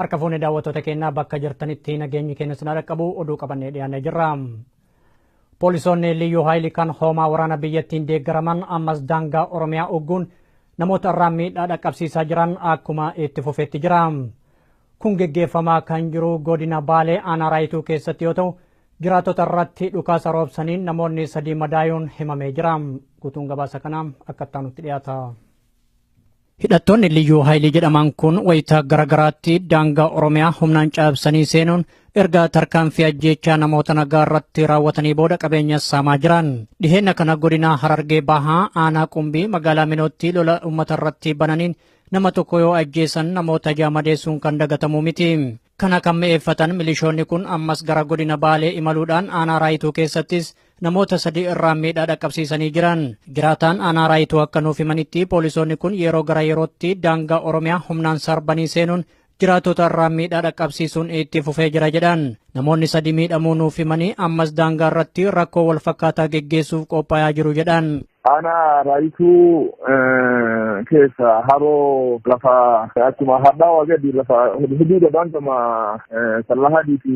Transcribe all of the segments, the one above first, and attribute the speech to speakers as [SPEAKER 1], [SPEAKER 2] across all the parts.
[SPEAKER 1] Harka fuunee daawwattoota keenyaa bakka jirtanitti nageenyi keenya isin dhaqqabu oduu qabannee dhiyaannee jirra. Poolisoonni liyyuu haayilii kan hoomaa waraana biyyattiin deeggaraman ammas daangaa Oromiyaa ugguun namoota irraan miidhaa dhaqqabsiisaa jiran akkuma itti fufeetti jira. Kun geggeeffamaa kan jiru godina Baalee aanaa Raayituu keessatti yoo ta'u, jiraattota irratti dhukaasa roobsaniin namoonni 3 madaa'uun himamee jira. Guutuun gabaasa kanaa akka nutti dhiyaata. Hidhattoonni liyyuu haayilii jedhaman kun wayita garagaraatti daangaa Oromiyaa humnaan cabsanii seenuun erga tarkaanfii ajjeechaa namoota nagaa irratti raawwatanii booda qabeenya saamaa jiran. Dhiheenya kana godina Harargee Bahaa aanaa Qumbii magaalaa Minootti lola uummata irratti bananiin nama tokko yoo ajjeesan namoota 6 madeessuun kan dagatamu miti. Kana kan mi'eeffatan milishoonni kun ammas gara godina Baalee imaluudhaan aanaa Raayituu keessattis namoota 3 irraan miidhaa dhaqqabsiisanii jiran. Jiraataan aanaa Raayituu akka nuuf himanitti poolisoonni kun yeroo gara yerootti daangaa Oromiyaa humnaan sarbanii seenuun jiraattota irraan miidhaa dhaqqabsiisuun itti fufee jira jedhan. Namoonni 3 miidhamuu nuuf himanii ammas daangaa irratti rakkoo wal fakkaataa geggeessuuf qophaa'aa jiru jedhan.
[SPEAKER 2] Ana Raayituu keessa haroo lafa akkuma hadhaa wagadi lafa huduuda daangama sallahadii fi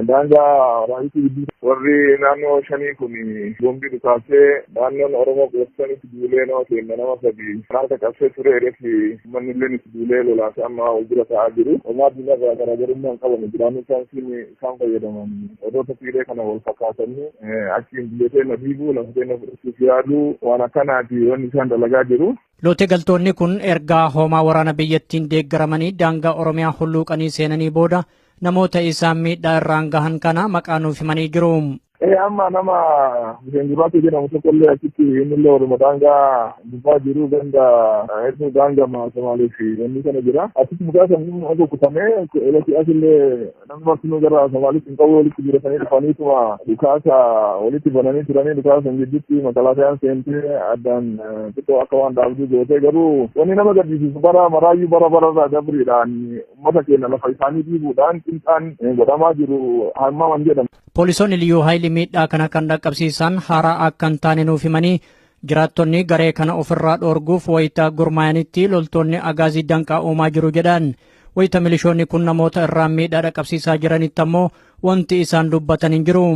[SPEAKER 2] daangaa Raayituu gidduu warri naannoo shanii kun boombii dhukaasee naannoon Oromoo gootanitti duulee nama keenya nama 3 harka qabsee ture ereefi manni illee itti duulee lolaasee amma wajjira ta'aa jiru. Homaa diinarraa garaagarummaan qaban jiraanni isaan fayyadaman odoota fiiree kana wal fakkaatanii achiin biyyatee na diiguu lafatee na fudhachuuf yaaduu waan akkanaati wanni isaan dalagaa jiru.
[SPEAKER 1] Loote galtoonni kun ergaa hoomaa waraana biyyattiin deeggaramanii daangaa Oromiyaa hulluuqanii seenanii booda namoota isaan miidhaa irraan gahan kana maqaa nuuf himanii jiru.
[SPEAKER 2] Amma nama Bisheenjuraatu jedhamu tokkollee achitti innillee warruma daangaa dubbaa jiru ganda hedduu daangaa Somaalee fi wanni kana jira. Achitti mukaasan akka kutamee elati asillee namni martinuu gara Somaaliitti hin qabu walitti jiratanii dhufaniituma dhukaasa walitti bananii turanii dhukaasan gidduutti makalaatayaan seentee addaan xiqqoo akka waan dhaabduu gootee garuu wanni nama gaddisiisu bara maraayyuu bara dabriidhaan uummata keenya lafa isaanii dhiibuudhaan qinxaan godhamaa jiru hammaman jedhama.
[SPEAKER 1] Poolisoonni liyyuu haayilii miidhaa kana kan dhaqqabsiisan haaraa akka hin taane nuuf himanii jiraattonni garee kana ofirraa dhoorguuf wayita gurmaa'anitti loltoonni agaazii danqaa uumaa jiru jedhan. Wayita milishoonni kun namoota irraan miidhaa dhaqqabsiisaa jiranitti ammoo wanti isaan dubbatan hin jiru.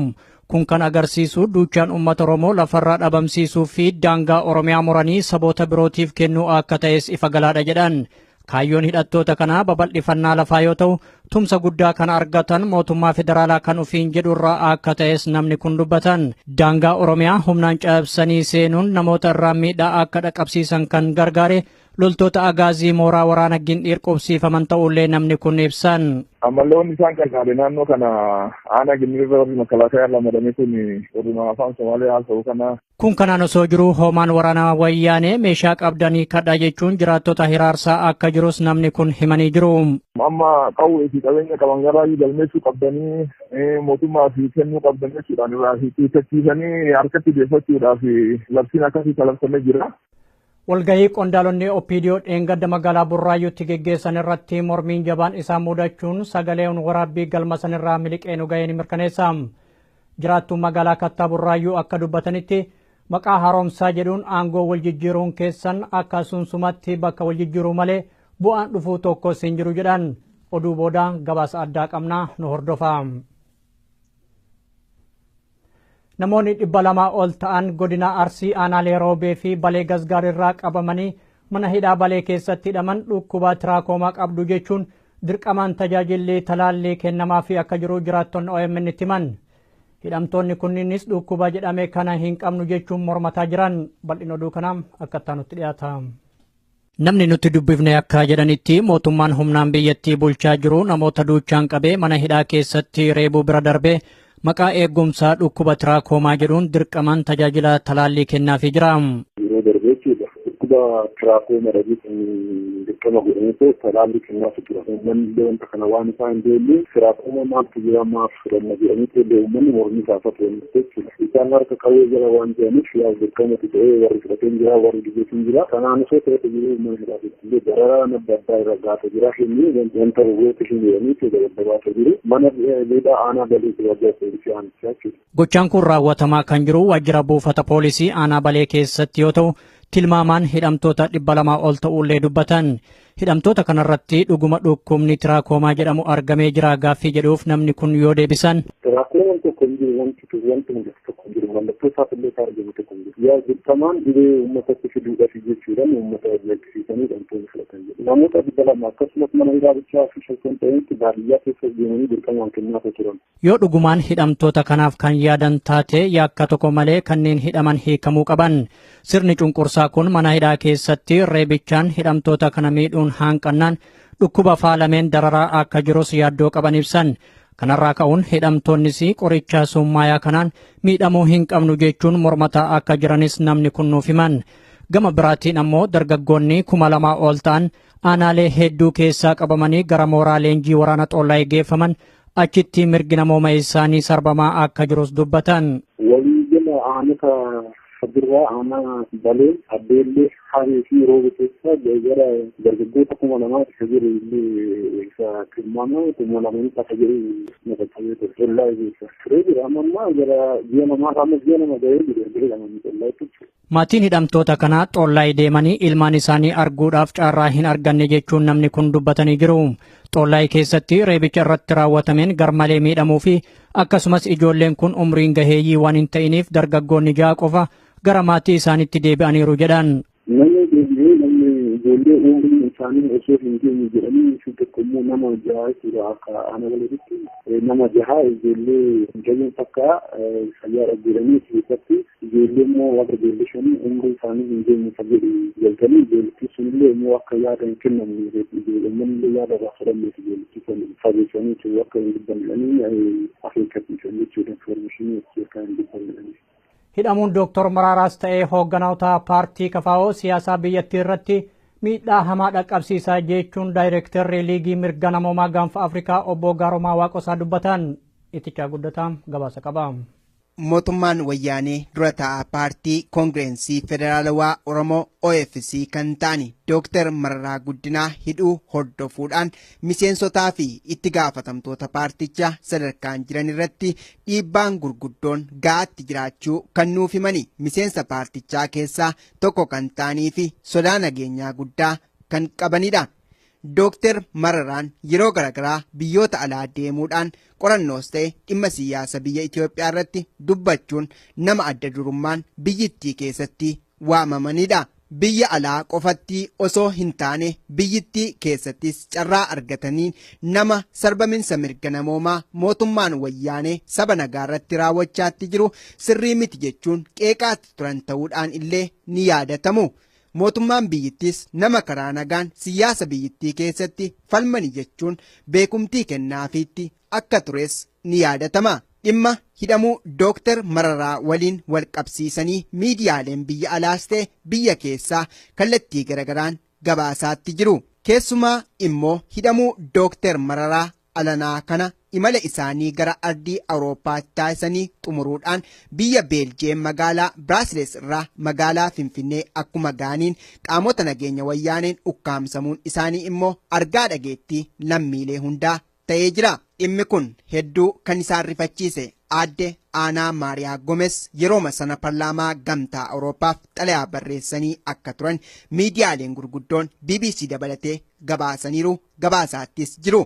[SPEAKER 1] Kun kan agarsiisu duuchaan uummata Oromoo lafarraa dhabamsiisuu fi daangaa Oromiyaa muranii saboota birootiif kennuu akka ta'es ifa galaadha jedhan. Kaayyoon hidhattoota kanaa babal'ifannaa lafaa yoo ta'u, tumsa guddaa kan argatan mootummaa federaalaa kan ofiin jedhu irraa akka ta'es namni kun dubbatan. Daangaa Oromiyaa humnaan cabsanii seenuun namoota irraan miidhaa akka dhaqqabsiisan kan gargaare loltoota agaazii mooraa waraana Gindhiir qubsiifaman ta'ullee namni kun ibsan.
[SPEAKER 2] Ammalloonni isaan gargaare naannoo kana aanaa Gindhiirra warri makalaatayaan lamadame kun warruma afaan Somaalee haasa'u kana.
[SPEAKER 1] Kun kanaan osoo jiru hoomaan waraanaa wayyaanee meeshaa qabdanii kadhaa jechuun jiraattota hiraarsaa akka jirus namni kun himanii jiru.
[SPEAKER 2] Amma qawwee fi qabeenya qaban garaayyuu galmeessuu qabdanii mootummaa fi kennuu qabdan jechuudhaan irraa hiikachiisanii harkatti deeffachuudhaaf labsiin akkasii talabsamee jira.
[SPEAKER 1] Walgahii qondaalonni OPDO dheengadda magaalaa Burraayyuutti geggeessan irratti mormiin jabaan isaan mudachuun sagaleen waraabbii galma sanirraa miliqee nu ga'ee ni mirkaneessa. Jiraattuun magaalaa Kattaa Burraayyuu akka dubbatanitti maqaa haaromsaa jedhuun aangoo wal jijjiiruun keessan akka sunsumatti bakka wal jijjiiruu malee bu'aan dhufuu tokkos hin jiru jedhan. Oduu booda gabaasa addaa qabna nu hordofa. Namoonni 200 ol ta'an godina Arsii aanaalee Roobee fi Balee Gasgaarirraa qabamanii mana hidhaa Balee keessatti hidhaman dhukkuba tiraakomaa qabdu jechuun dirqamaan tajaajilli talaallii kennamaa fi akka jiru jiraattonni OMN itti himan. Hidhamtoonni kunniinis dhukkuba jedhame kana hin qabnu jechuun mormataa jiran. Bal'ina oduu kanaa akka nutti dhiyaata. Namni nuti dubbifne akka jedhanitti mootummaan humnaan biyyattii bulchaa jiru namoota duuchaan qabee mana hidhaa keessatti reebuu bira darbee maqaa eegumsaa dhukkuba tiraakomaa jedhuun dirqamaan tajaajila talaallii kennaafii jira.
[SPEAKER 3] Tiraakooma dirqama godhanii talaallii kennaafii jira. Uummanni wanta kana waan isaa hin beekne tiraakooma maaltu jira maaf fudhanna jedhanii uummanni mormii kaafatu jechuudha. Isaan harka qabee jala waan jiraniif yaa dirqamatu ta'ee warri fudhateen jira warri dibeetiin jira. Kanaan osoo ta'e jiru uummanni hidhaafii dararaan adda addaa irra gaata jira. Inni wanta rogoota hin jedhanii daddabaata jiru. Mana hidhaa aanaa Balee wajjaa poolisii aanichaa jechuudha.
[SPEAKER 1] Gochaan kun raawwatamaa kan jiru waajjira buufata poolisii aanaa Balee keessatti yoo ta'u, tilmaamaan hidhamtoota 200 ol ta'ullee dubbatan. hidhamtoota kanarratti dhuguma dhukkubni tiraakomaa jedhamu argamee jira gaaffii jedhuuf namni kun yoo deebisan.
[SPEAKER 3] Tiraakomaan tokko hin jiru wanti hundatti tokko hin jiru mallattoo isaaf illee isaa argamu tokko hin jiru. Yaa dirqamaan dhibee uummatatti fiduudhaaf jechuudhaan uummata eegsisiisanii dhamtoonni filatan jiru. Namoota dhibba lama akkasumas mana ilaalichaa fi shakkan ta'etti baadiyyaa keessa deemanii dirqamaan kennaa turan.
[SPEAKER 1] Yoo dhugumaan hidhamtoota kanaaf kan yaadan taate yakka tokko malee kanneen hidhaman hiikamuu qaban. Sirni cunqursaa kun mana hidhaa keessatti reebichaan hidhamtoota kana miidhuun hanqannaan dhukkuba faalameen dararaa akka jirus yaaddoo qaban ibsan. Kanarraa ka'uun hidhamtoonnis qoricha summaayaa kanaan miidhamuu hin qabnu jechuun mormataa akka jiranis namni kun nuuf himan. Gama biraatiin ammoo dargaggoonni 2,000 ol ta'an aanaalee hedduu keessaa qabamanii gara mooraa leenjii waraana Xollaayee geeffaman achitti mirgi namooma isaanii sarbamaa akka jirus dubbatan.
[SPEAKER 3] Walii jala aanota Fadurraa aanaa Balee Abbeellee Haree fi Roobe keessaa gara dargaggoota 2,000 akka jiru illee isa tilmaamaa 2,000 akka jiru naqatamee ture. Xollaayee keessa turee jira ammaa gara ji'a namaa ga'ee jiru jedhamanii Xollaayeetti.
[SPEAKER 1] Maatiin hidhamtoota kanaa Xollaayee deemanii ilmaan isaanii arguudhaaf carraa hin arganne jechuun namni kun dubbatanii jiru. Xollaayee keessatti reebicha irratti raawwatameen garmalee miidhamuu fi akkasumas ijoolleen kun umriin gaheeyyii waan hin ta'iniif dargaggoonni ja'a qofa gara maatii isaaniitti deebi'aniiru jedhan.
[SPEAKER 3] Namni ijoollee umriin isaanii osoo hin geenye jedhanii fi tokko immoo nama jaha jira akka ana walitti nama jaha ijoollee hin takka fayyaa dhaggeedhanii keessatti ijoollee immoo warra ijoollee shanii umrii isaanii hin geenye fayyadu jalqanii ijoolletti sunillee immoo akka yaada hin kennamne ijoolleen yaada irraa fudhanneef ijoolletti sun fageessanii akka hin dubbanidhanii akeekkachiisan jechuudha informeeshinii akka hin dubbanidhanii.
[SPEAKER 1] Hidhamuun Dooktor Maraaraas ta'ee hoogganoota paartii KFO siyaasaa biyyattii irratti miidhaa hamaa dhaqqabsiisaa jechuun daayirektarri liigii mirga namoomaa gaanfa Afrikaa obbo Gaaromaa Waaqosaa dubbatan. Itichaa guddataa gabaasa qaba.
[SPEAKER 4] Mootummaan wayyaanee dura taa'aa paartii koongireensii federaalawaa Oromoo OFC kan ta'an Dooktar Mararaa Guddinaa hidhuu hordofuudhaan miseensotaa fi itti gaafatamtoota paartichaa sadarkaan jiran irratti dhiibbaan gurguddoon ga'aatti jiraachuu kan nuuf himani miseensa paartichaa keessaa tokko kan ta'anii fi sodaa nageenyaa guddaa kan qabanidha. Dooktar Mararaan yeroo garaagaraa biyyoota alaa deemuudhaan qorannoos ta'e dhimma siyaasa biyya Itoophiyaa irratti dubbachuun nama adda durummaan biyyittii keessatti waamamanidha. Biyya alaa qofatti osoo hin taane biyyittii keessattis carraa argatanii nama sarbaminsa mirga namoomaa mootummaan wayyaanee saba nagaa irratti raawwachaatti jiru sirrii miti jechuun qeeqaatti turan ta'uudhaan illee ni yaadatamu. Mootummaan biyyittis nama karaa nagaan siyaasa biyyittii keessatti falmani jechuun beekumtii kennaafiitti akka tures ni yaadatama. Dhimma hidhamuu Dooktar Mararaa waliin wal qabsiisanii miidiyaaleen biyya alaas ta'e biyya keessaa kallattii garagaraan gabaasaatti jiru. Keessumaa immoo hidhamuu Dooktar Mararaa alanaa kana imala isaanii gara ardii Awuroopaatti taasisanii xumuruudhaan biyya Beeljeem magaalaa Biraasilees irraa magaalaa Finfinnee akkuma gaaniin qaamota nageenya wayyaaneen ukkaamsamuun isaanii immoo argaa dhageettii lammiilee hundaa ta'ee jira. Dhimmi kun hedduu kan isaan rifachiise aadde Aanaa Maariyaa Gomes yerooma sana paarlaamaa gamtaa Awuroopaaf xalayaa barreessanii akka turan miidiyaaleen gurguddoon BBC dabalatee gabaasaniiru gabaasaattis jiru.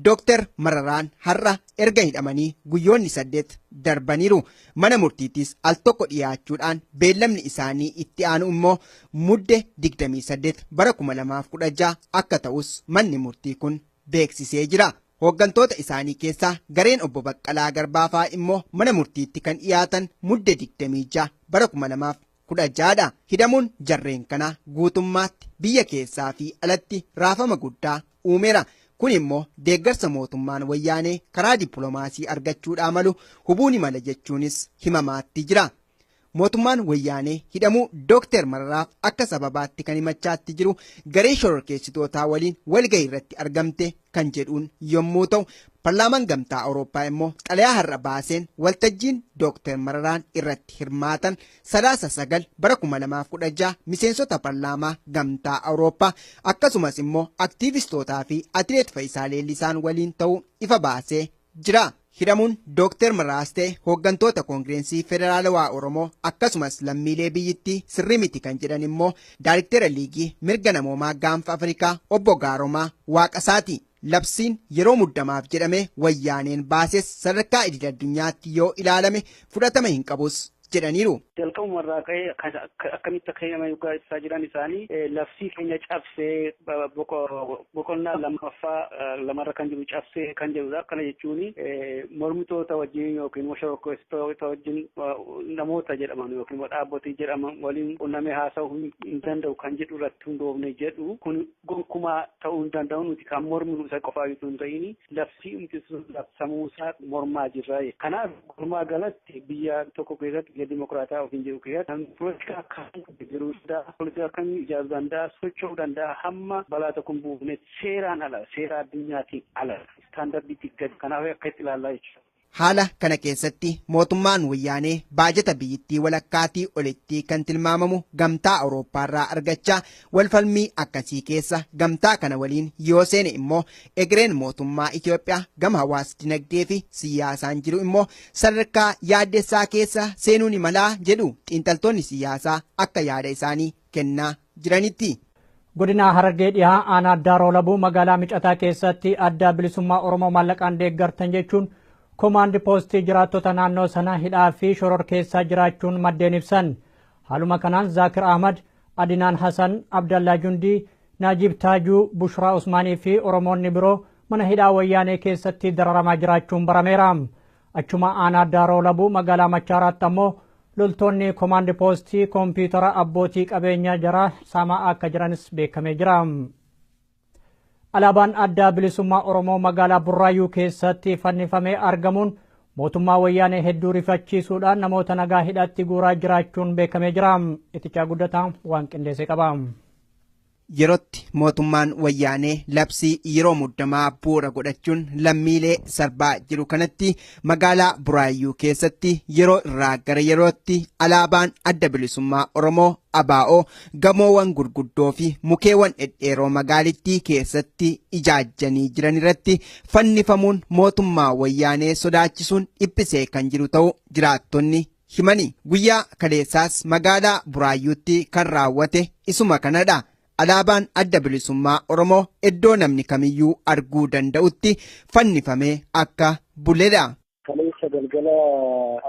[SPEAKER 4] Dooktar Mararaan har'a erga hidhamanii guyyoonni 8 darbaniiru. Mana murtiittis al tokko dhiyaachuudhaan beellamni isaanii itti aanu immoo mudde 28 bara 2016 akka ta'us manni murtii kun beeksisee jira. Hooggantoota isaanii keessaa gareen obbo Baqqalaa Garbaafaa immoo mana murtiitti kan dhiyaatan mudde 26 bara 2016dha. Hidhamuun jarreen kanaa guutummaatti biyya keessaa fi alatti raafama guddaa uumeera. Kun immoo deeggarsa mootummaan wayyaanee karaa dippiloomaasii argachuudhaa malu hubuuni mala jechuunis himamaatti jira. Mootummaan wayyaanee hidhamuu Dooktar Mararaaf akka sababaatti kan himachaatti jiru garee shororkeessitootaa waliin walgahii irratti argamte kan jedhuun yommuu ta'u paarlaamaan gamtaa Awurooppaa immoo xalayaa har'a baaseen waltajjiin Dooktar Mararaan irratti hirmaatan 9 bara 2016 miseensota paarlaamaa gamtaa Awurooppaa akkasumas immoo aktiivistootaa fi atileet Faayisaa Leellisaan waliin ta'uu ifa baasee jira. Hidhamuun Dooktar Marraas ta'e hooggantoota Koongireensii Federaalawaa Oromoo akkasumas lammiilee biyyittii sirrii miti kan jedhan immoo Daayirektara Liigii Mirga Namoomaa Gaanfa Afrikaa obbo Gaaromaa Waaqasaati. Labsiin yeroo muddamaaf jedhame wayyaaneen baases sadarkaa idil addunyaatti yoo ilaalame fudhatama hin qabus jedhaniiru.
[SPEAKER 5] Jalqabumarraa ka'ee akkamitti akka hidhama yookaan ibsaa jiran isaanii labsii keenya cabsee boqonnaa lamarra kan jiru cabsee kan jedhudha. Akkana jechuun mormitoota wajjin yookiin shororkeessitoota wajjin namoota jedhaman yookiin dhaabbotii jedhaman waliin qunnamee haasa'uu hin danda'u kan jedhu irratti hundoofne jedhu kun gonkumaa ta'uu hin danda'u nuti kan morminu isa qofaa yoo hin ta'in labsii umtisuun labsamuusaa mormaa jirra. Kanaaf mormaa galatti biyya tokko keessatti dimokiraataa ofiin jiru keessatti polotikaa akkamitti jiruu danda'a polotikaa akkamii ijaaruu danda'a socho'uu danda'a hamma balaa tokko hin buufne seeraan ala seera addunyaatiin ala istaandardiitti gadi kanaaf akka itti ilaallaa jechuudha.
[SPEAKER 4] Haala kana keessatti mootummaan wayyaanee baajata biyyittii walakkaatii olitti kan tilmaamamu gamtaa Awurooppaarraa argachaa walfalmii akkasii keessa gamtaa kana waliin yoo seene immoo egereen mootummaa Itoophiyaa gama hawaas dinagdee fi siyaasaan jiru immoo sadarkaa yaaddessaa keessa seenuu ni malaa jedhu xiinxaltoonni siyaasaa akka yaada isaanii kennaa jiranitti.
[SPEAKER 1] Godina Harargee dhihaa aanaa Daaroo Labuu magaalaa Micataa keessatti adda bilisummaa Oromoo maallaqaan deeggartan jechuun Komaandi poostii jiraattota naannoo sana hidhaa fi shororkeessaa jiraachuun maddeen ibsan. Haaluma kanaan Zaakir Ahmad, Adinaan Hasan, Abdallaa Jundii, Naajib Taajuu, Bushraa Usmaanii fi Oromoonni biroo mana hidhaa wayyaanee keessatti dararamaa jiraachuun barameera. Achuma aanaa Daaroo Labuu magaalaa Machaaraatti ammoo loltoonni komaandi poostii koompiyuutara abbootii qabeenyaa jaraa saamaa akka jiranis beekamee jira. Alaabaan adda bilisummaa Oromoo magaalaa Burraayyuu keessatti fannifamee argamuun mootummaa wayyaanee hedduu rifachiisuudhaan namoota nagaa hidhaatti guuraa jiraachuun beekamee jira. Itichaa guddataa waan qindeessee qaba.
[SPEAKER 4] Yerootti mootummaan wayyaanee labsii yeroo muddamaa bu'uura godhachuun lammiilee sarbaa jiru kanatti magaalaa Burraayyuu keessatti yeroo irraa gara yerootti alaabaan adda bilisummaa Oromoo ABO gamoowwan gurguddoo fi mukeewwan dhedheeroo magaalittii keessatti ijaajjanii jiran irratti fannifamuun mootummaa wayyaanee sodaachisuun dhiphisee kan jiru ta'uu jiraattonni himani. Guyyaa kaleessaas magaalaa Burraayyuutti kan raawwate isuma kanadha. Alaabaan adda bilisummaa Oromoo iddoo namni kamiyyuu arguu danda'utti fannifamee akka buledha.
[SPEAKER 3] Kaleessa galgala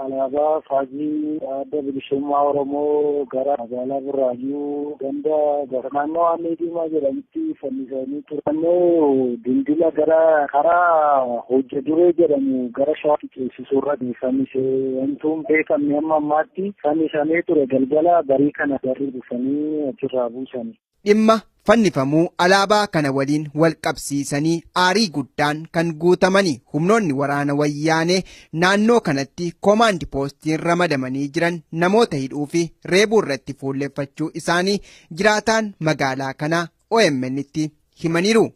[SPEAKER 3] alaabaa faajii adda bilisummaa Oromoo gara magaalaa Burraayyuu ganda gara naannoo Aanee Diimaa jedhamutti fannifamanii turannoo dindila gara karaa hojja duree jedhamu gara Shawaatti ceesisuurra fannifamee wantuun beekamne amma ammaatti fannifamee ture galgala barii kana garri dhufanii achirraa buusanii.
[SPEAKER 4] Dhimma fannifamuu alaabaa kana waliin wal qabsiisanii aarii guddaan kan guutamani humnoonni waraana wayyaanee naannoo kanatti koomaandi poostiin ramadamanii jiran namoota hidhuu fi reebuu irratti fuulleffachuu isaanii jiraataan magaalaa kanaa OMN'tti himaniiru.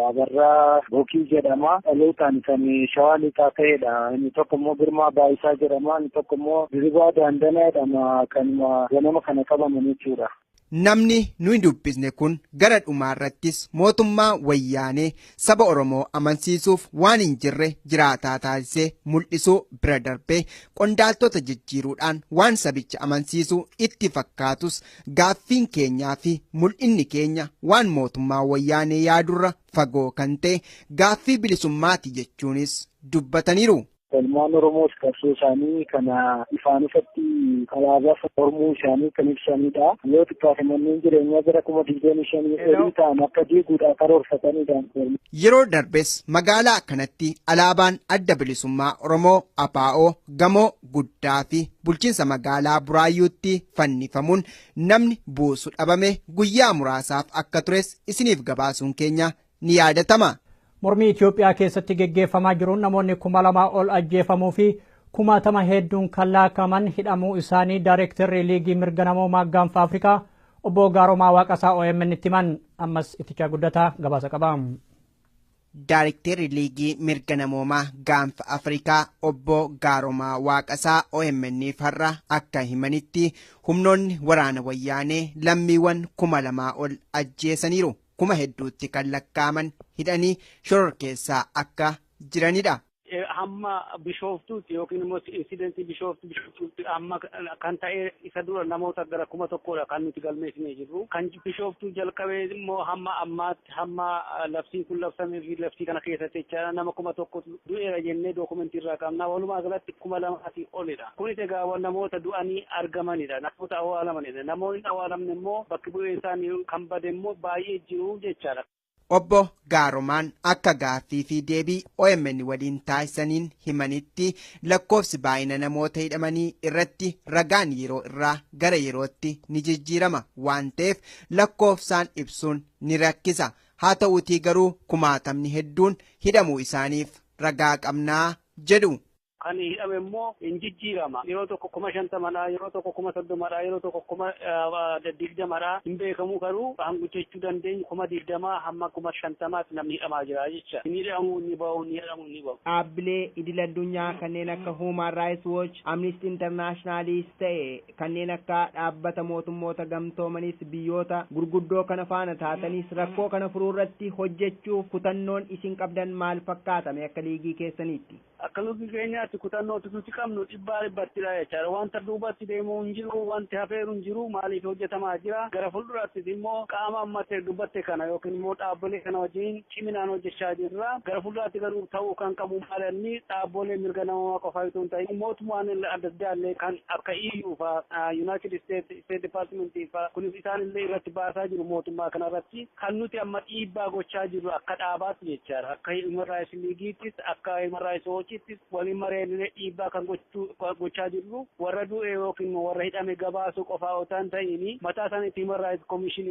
[SPEAKER 3] Abarraa Bookii jedhama. Dhalootaan kan Shawaa Lixaa ta'edha. Inni tokko immoo Girmaa Baayisaa jedhama. Inni tokko immoo Diribaa Daandanaa jedhama. Kanuma ganama kana qabaman jechuudha.
[SPEAKER 4] Namni nuyi dubbisne kun gara dhumaarrattis mootummaa wayyaanee saba Oromoo amansiisuuf waan hin jirre jiraataa taasisee mul'isuu bira darbee qondaaltota jijjiiruudhaan waan sabicha amansiisuu itti fakkaatus gaaffiin keenyaa fi mul'inni keenya waan mootummaa wayyaanee yaadurra fagoo kan ta'e gaaffii bilisummaati jechuunis dubbataniiru.
[SPEAKER 3] Ilmaan Oromoos qabsoo isaanii kana ifaan ifatti alaabaa mormuu isaanii kan ibsanidha. Yoo xiqqaate manneen jireenyaa bira 25,000 ta'an akka diiguudhaa karoorfatanidha.
[SPEAKER 4] Yeroo darbes magaalaa kanatti alaabaan adda bilisummaa Oromoo ABO gamoo guddaa fi bulchiinsa magaalaa Burraayyuutti fannifamuun namni buusu dhabame guyyaa muraasaaf akka tures isiniif gabaasuun keenya ni yaadatama.
[SPEAKER 1] Mormii Itoophiyaa keessatti geggeeffamaa jiruun namoonni 2,000 ol ajjeefamuu fi 60,000 hedduun kan laakaman hidhamuu isaanii Daayirektarri Liigii Mirga Namoomaa Gaanfa Afrikaa obbo Gaaromaa Waaqasaa OMN'tti himan. Ammas itichaa guddataa gabaasa qaba.
[SPEAKER 4] Daayirektarri Liigii Mirga Namoomaa Gaanfa Afrikaa obbo Gaaromaa Waaqasaa OMN'if har'a akka himanitti humnoonni waraana wayyaanee lammiiwwan 2,000 ol ajjeesaniiru. 1,000 hedduutti kan lakkaaman hidhanii shororkeessaa akka jiranidha.
[SPEAKER 5] hamma bishooftuutti yookiin immoo insidentii bishooftuutti amma kan ta'e isa dura namoota gara 1,000 kan nuti galmeessinee jirru. Kan bishooftuu jalqabee immoo hamma ammaatti hamma labsiin kun labsamee fi labsii kana keessatti jecha nama 1,000 du'eera jennee dookumentii irraa qabna. Walumaa galatti 2,000 olidha. Kunis egaa namoota du'anii argamanidha. Namoota awwaalamanidha. Namoonni awwaalamne immoo bakki bu'ee isaanii kan bade immoo baay'ee jiru jechaadha.
[SPEAKER 4] Obbo Gaaromaan akka gaaffii fi deebii OMN waliin taasisaniin himanitti lakkoofsi baay'ina namoota hidhamanii irratti ragaan yeroo irraa gara yerootti ni jijjiirama waan ta'eef lakkoofsaan ibsuun ni rakkisa. Haa ta'uutii garuu kumaatamni hedduun hidhamuu isaaniif ragaa qabnaa jedhu.
[SPEAKER 5] Kan hidhame immoo hin jijjiirama. Yeroo tokko 50,000, yeroo tokko 30,000, yeroo tokko 20,000 hin beekamu garuu hanguchechuu dandeenyu 20,000 hamma 50,000 namni hidhamaa jira jecha. Inni hidhamu inni bahu inni hidhamu inni bahu.
[SPEAKER 6] Dhaabbilee idil addunyaa kanneen akka Human Rights Watch, Amnesty Internationalis ta'e kanneen akka dhaabbata mootummoota gamtoomaniis biyyoota gurguddoo kana faana taatanis rakkoo kana furuu irratti hojjechuuf kutannoon isin qabdan maal fakkaatame akka liigii keessaniitti?
[SPEAKER 5] Akka liigii keenyaatti kutannoo nuti qabnu dhibbattidha jechaadha. Wanta duubatti deemuu hin jiru, wanti hafeeru hin jiru, maaliif hojjetamaa jira. Gara fuulduraattis immoo qaama ammattee dubbatte kana yookiin immoo dhaabbilee kana wajjin ciminaan hojjechaa jirra. Gara fuulduraatti garuu ta'uu kan qabu maalanni dhaabbilee mirga namaa qofaa itoo hin ta'in mootummaan adda addaallee kan akka EU fa'aa United State Department fa'aa kunis isaan illee irratti baasaa jiru mootummaa kana irratti kan nuti amma dhiibbaa gochaa jirru akka dhaabaatti jechaadha. Akka Human Rights Liigiittis akka Human Rights Watchittis waliin mareenillee dhiibbaa kan gochaa jirru warra du'e yookiin warra hidhame gabaasuu qofaa otoo hin ta'in mataa isaaniitti Human Rights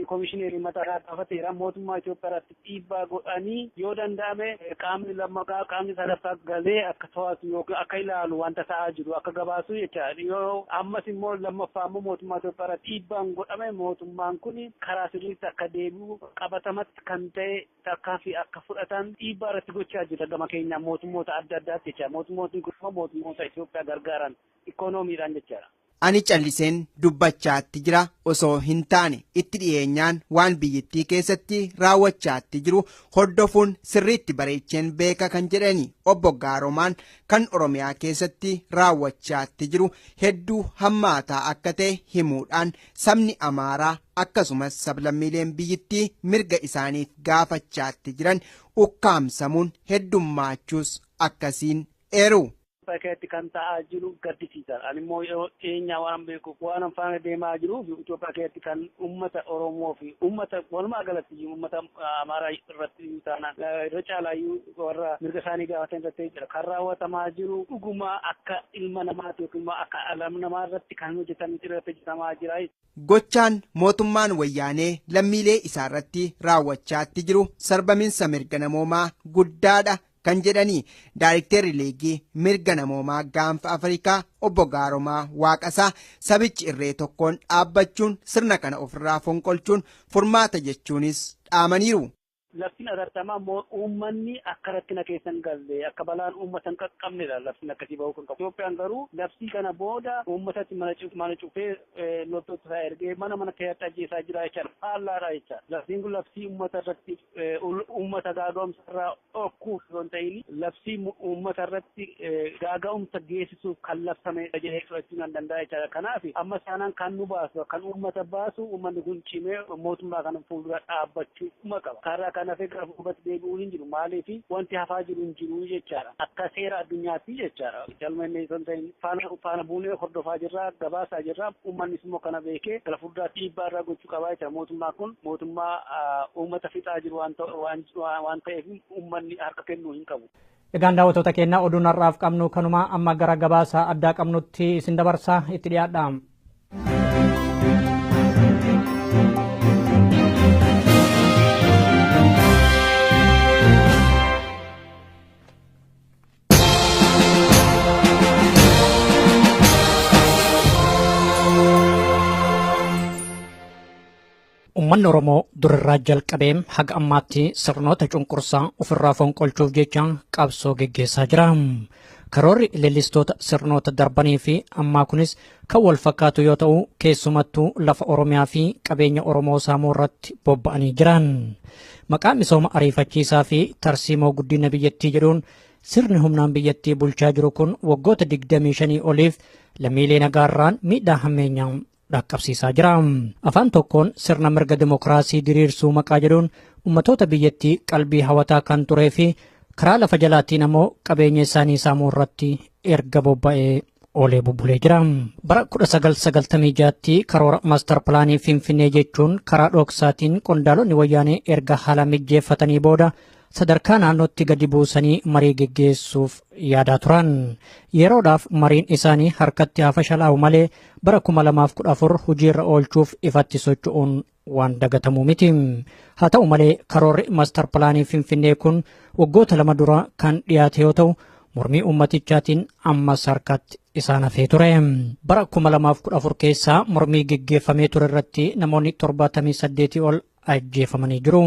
[SPEAKER 5] Commissionerii mataa isaa gaafateera mootummaa Itoophiyaa irratti dhiibbaa godhanii yoo danda'ame qaamni lammaffaa qaamni sadaffaa galee akka to'atu yookiin akka ilaalu wanta ta'aa jiru akka gabaasuu jechaadha. Yoo ammas immoo lammaffaa immoo mootummaa Itoophiyaa irratti dhiibbaan godhame mootummaan kun karaa sirriitti akka deebi'u qabatamatti kan ta'e akka fudhatan dhiibbaa irratti gochaa jira gama keenya mootummoota adda addaatti jecha mootummoonni kun mootummoota Itoophiyaa gargaaran ikoonomiidhaan jechaadha.
[SPEAKER 4] Ani calliseen dubbachaatti jira osoo hin taane itti dhiyeenyaan waan biyyattii keessatti raawwachaatti jiru hordofuun sirriitti bareecheen beeka kan jedhani obbo Gaaromaan kan Oromiyaa keessatti raawwachaatti jiru hedduu hammaataa akka ta'e himuudhaan sabni Amaaraa akkasumas sablammiileen biyyattii mirga isaaniif gaafachaatti jiran ukkaamsamuun heddummaachuus akkasiin eeru.
[SPEAKER 5] Paketti kan ta'aa jiru gaddisiisa. Ani immoo eenyaa waan beekuuf waan faana deemaa jiruuf Itoophiyaa keessatti kan uummata Oromoo fi uummata walumaa galatti uummata Amaaraa irratti taanaan irra caalaayyuu warra mirga isaanii gaafatan irratti jira. Kan raawwatamaa jiru dhuguma akka ilma namaati yookiin akka ilma namaa irratti kan hojjetan irratti hojjetamaa jira.
[SPEAKER 4] Gochaan mootummaan wayyaanee lammiilee isaa irratti raawwachaatti jiru sarbaminsa mirga namoomaa guddaadha. Kan jedhanii Daayirikteerri Liigii mirga namoomaa gaanfa Afrikaa obbo Gaaromaa Waaqasaa sabichi irree tokkoon dhaabbachuun sirna kana ofirraa fonqolchuun furmaata jechuunis dhaamaniiru.
[SPEAKER 5] Labsiin atattamaa uummanni akka rakkina keessan galle akka balaan uummatan qaqqabnedha labsiin akkasii bahuu kan qabu. Itoophiyaan garuu labsii kana booda uummatatti mana cufee loltoota isaa ergee mana keessatti ajjeesaa jira jechaadha. Faallaadha jecha. Labsiin kun labsii uummata irratti uummata gaaga'umsa irraa dhorkuuf yoo ta'in labsii uummata irratti gaaga'umsa geessisuuf kan labsame jedhee fudhachuu nan danda'a jechaadha. Kanaaf amma saanaan kan nu baasu kan uummata baasu uummanni kun cimee mootummaa kana fuuldura dhaabbachuu qaba. Kana gara fuulduraatti deebi'uu hin jiru maaliif wanti hafaa jiru hin jiru jechaadha akka seera addunyaatti jechaadha jalmannee son ta'in faana buunee hordofaa jirra gabaasaa jirra uummannis immoo kana beekee gara fuulduraatti dhiibbaa irraa gochuu qabaa jechaadha mootummaa kun mootummaa uummata fixaa jiru waan ta'eef uummanni harka kennuu hin qabu.
[SPEAKER 1] Egaan daawwattoota keenya oduun har'aaf qabnu kanuma amma gara gabaasa addaa qabnutti isin dabarsa itti dhiyaadha. Uummanni Oromoo durirraa jalqabee haga ammaatti sirnoota cunqursaa ofirraa fonqolchuuf jecha qabsoo geggeessaa jira. Karoorri leellistoota sirnoota darbanii fi ammaa kunis kan wal fakkaatu yoo ta'u keessumattuu lafa Oromiyaa fi qabeenya Oromoo saamuu irratti bobba'anii jiran. Maqaa misooma ariifachiisaa fi tarsiimoo guddina biyyattii jedhuun sirni humnaan biyyattii bulchaa jiru kun waggoota 25 oliif lammiilee nagaarraan miidhaa hammeenyaa dhaqqabsiisaa jira. Afaan tokkoon sirna mirga dimokiraasii diriirsuu maqaa jedhuun ummatoota biyyattii qalbii hawataa kan turee fi karaa lafa jalaatiin ammoo qabeenya isaanii saamuu irratti erga bobba'ee oolee bubbulee jira. Bara 1996tti karoora maastar pilaanii Finfinnee jechuun karaa dhoksaatiin qondaalonni wayyaanee erga haala mijjeeffatanii booda sadarkaa naannootti gadi buusanii marii geggeessuuf yaadaa turan. Yeroodhaaf mariin isaanii harkatti hafa shalaa'u malee bara 2014 hojiirra oolchuuf ifatti socho'uun waan dagatamu miti. Haa ta'u malee karoorri maastar pilaanii Finfinnee kun waggoota 2 dura kan dhiyaate yoo ta'u mormii ummatichaatiin ammas harkatti isaan hafee ture. Bara 2014 keessaa mormii geggeeffamee ture irratti namoonni 78 ol ajjeefamanii jiru.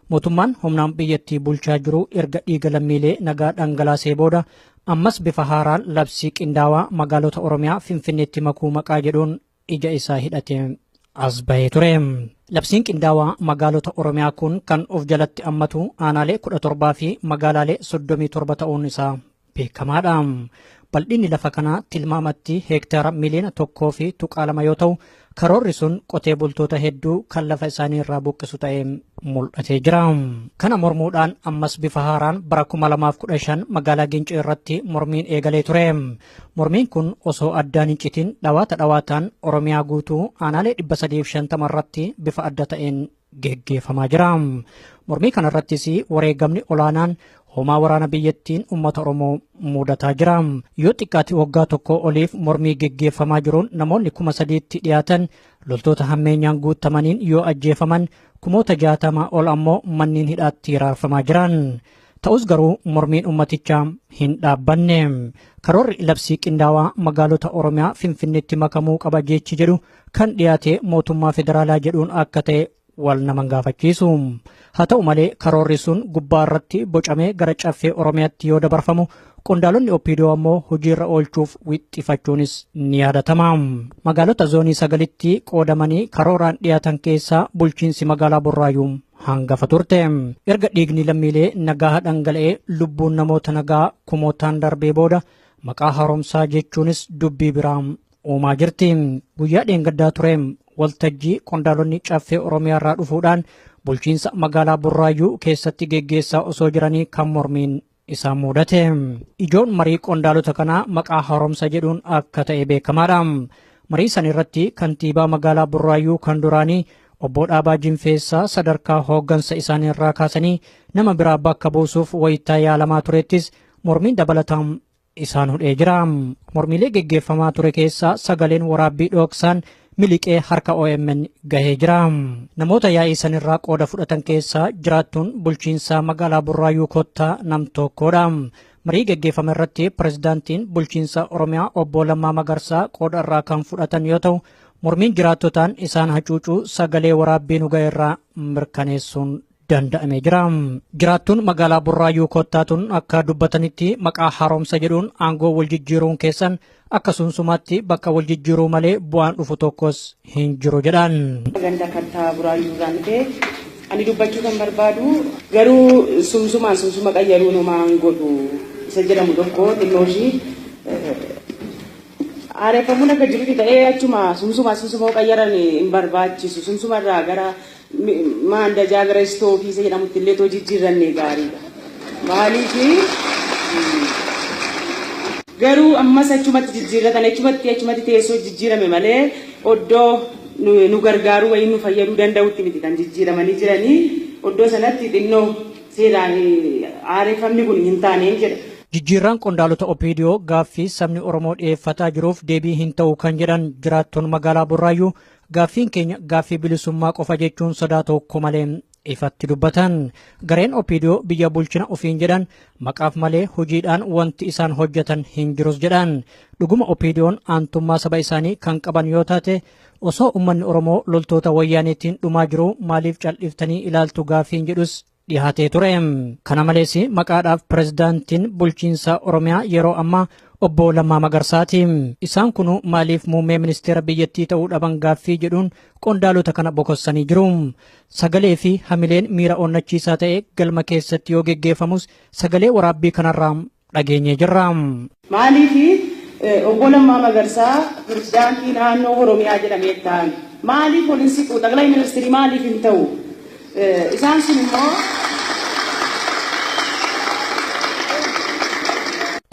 [SPEAKER 1] Mootummaan humnaan biyyattii bulchaa jiru erga dhiiga lammiilee nagaa dhangalaasee booda ammas bifa haaraan labsii qindaawaa magaalota Oromiyaa Finfinneetti makuu maqaa jedhuun ija isaa hidhatee as bahee ture. Labsiin qindaawaa magaalota Oromiyaa kun kan of jalatti hammatu aanaalee 17 fi magaalaalee 37 ta'uun isaa beekamaadha. Bal'inni lafa kanaa tilmaamatti heektaara miliyoona 1.2 yoo ta'u karoorri sun qotee bultoota hedduu kan lafa isaanii irraa buqqisu ta'ee mul'atee jira. Kana mormuudhaan ammas bifa haaraan bara 2015 magaalaa Gincii irratti mormiin eegalee ture. Mormiin kun osoo addaan hin citin dhawaataan Oromiyaa guutuu aanaalee 350 irratti bifa adda ta'een geggeeffamaa jira. Mormii kanarrattis wareegamni olaanaan homaa waraana biyyattiin uummata Oromoo mudataa jira. Yoo xiqqaate waggaa tokko oliif mormii geggeeffamaa jiruun namoonni 3,000tti dhiyaatan loltoota hammeenyaan guutamaniin yoo ajjeefaman 60,000 ol ammoo manneen hidhaatti raarfamaa jiran. Ta'us garuu mormiin ummatichaa hin dhaabbanne. Karoorri labsii qindaawaa magaalota Oromiyaa Finfinneetti makamuu qaba jechi jedhu kan dhiyaate mootummaa federaalaa jedhuun akka ta'e wal naman gaafachiisu. Haa ta'u malee karoorri sun gubbaa irratti bocamee gara caffee Oromiyaatti yoo dabarfamu qondaalonni OPDO ammoo hojiirra oolchuuf wixxifachuunis ni yaadatama. Magaalota zoonii 9tti qoodamanii karooraan dhiyaatan keessaa bulchiinsi magaalaa Burraayyuu hangafa turte. Erga dhiigni lammiilee nagaa dhangala'ee lubbuun namoota nagaa kumootaan darbee booda maqaa haaromsaa jechuunis dubbii biraa uumaa jirti. Guyyaa dheengaddaa ture waltajjii qondaalonni caffee Oromiyaa irraa dhufuudhaan bulchiinsa magaalaa Burraayyuu keessatti geggeessaa osoo jiranii kan mormiin isaan mudate. Ijoon marii qondaalota kanaa maqaa haaromsa jedhuun akka ta'e beekamaadha. Marii san irratti kantiibaa magaalaa Burraayyuu kan duraanii obbo Dhaabaa Jinfeessaa sadarkaa hooggansa isaanii irraa kaasanii nama biraa bakka buusuuf wayitaa yaalamaa turettis mormiin dabalataan isaan hudhee jira. Mormiilee geggeeffamaa ture keessaa sagaleen waraabbii dhoksaan miliqee harka OMN gahee jira. Namoota yaa'ii sanirraa qooda fudhatan keessaa jiraattuun bulchiinsa magaalaa Burraayyuu Kottaa nam tokkodha. Marii geggeeffame irratti pirezidaantiin bulchiinsa Oromiyaa obbo Lammaa Magarsaa qooda irraa kan fudhatan yoo ta'u mormiin jiraattotaan isaan hacuucuu sagalee waraabbii nu ga'e irraa mirkaneessuun danda'amee jira. Jiraattuun magaalaa Burraayyuu Kottaatuun akka dubbatanitti maqaa haaromsa jedhuun aangoo wal jijjiiruun keessan akka sunsumaatti bakka wal jijjiiruu malee bu'aan dhufu tokkos hin jiru jedhan.
[SPEAKER 7] Ganda kattaa Burraayyuu irraan ta'e ani dubbachuu kan barbaadu garuu sumsuma qayyaruu numaan godhu isa jedhamu tokko xinnooshii aareeffamuun akka jirutti ta'ee achuma sumsuma qayyaran hin barbaachisu sumsumarraa gara maandajaa gara istoofii isa jedhamutti illee too jijjiirranne gaariidha. Maaliif garuu ammas achumatti jijjiirratan achumatti teessoo jijjiirame malee oddoo nu gargaaruu wayii nu fayyaduu danda'utti miti kan jijjiiramanii jiranii oddoo sanatti xinnoo seeraan aareeffamni kun hin taaneen jedha.
[SPEAKER 1] Jijjiirraan qondaalota OPDO gaaffii sabni Oromoo dhiyeeffataa jiruuf deebii hin ta'u kan jedhan jiraattoon magaalaa Burraayyuu gaaffiin keenya gaaffii bilisummaa qofa jechuun sodaa tokko malee ifatti dubbatan. Gareen OPDO biyya bulchina ofiin jedhan maqaaf malee hojiidhaan wanti isaan hojjetan hin jirus jedhan. Dhuguma OPDO'n aantummaa saba isaanii kan qaban yoo taate osoo uummanni Oromoo loltoota wayyaaneetiin dhumaa jiru maaliif cal'iftanii ilaaltu gaaffiin jedhus dhiyaatee ture. Kana malees maqaadhaaf pirezidaantiin bulchiinsa Oromiyaa yeroo ammaa obbo Lammaa Magarsaati. Isaan kun maaliif muummee ministeera biyyattii ta'uu dhaban gaaffii jedhuun qondaalota kana bokossanii jiru. Sagalee fi hamileen miira onnachiisaa ta'e galma keessatti yoo geggeeffamus sagalee waraabbii kanarraa dhageenyee jirra.
[SPEAKER 7] Maaliif obbo Lammaa Magarsaa pirezidaantii naannoo Oromiyaa jedhamee ta'an maaliif waliin siqu xaqilay ministeerii maaliif hin ta'u? Isaan sun immoo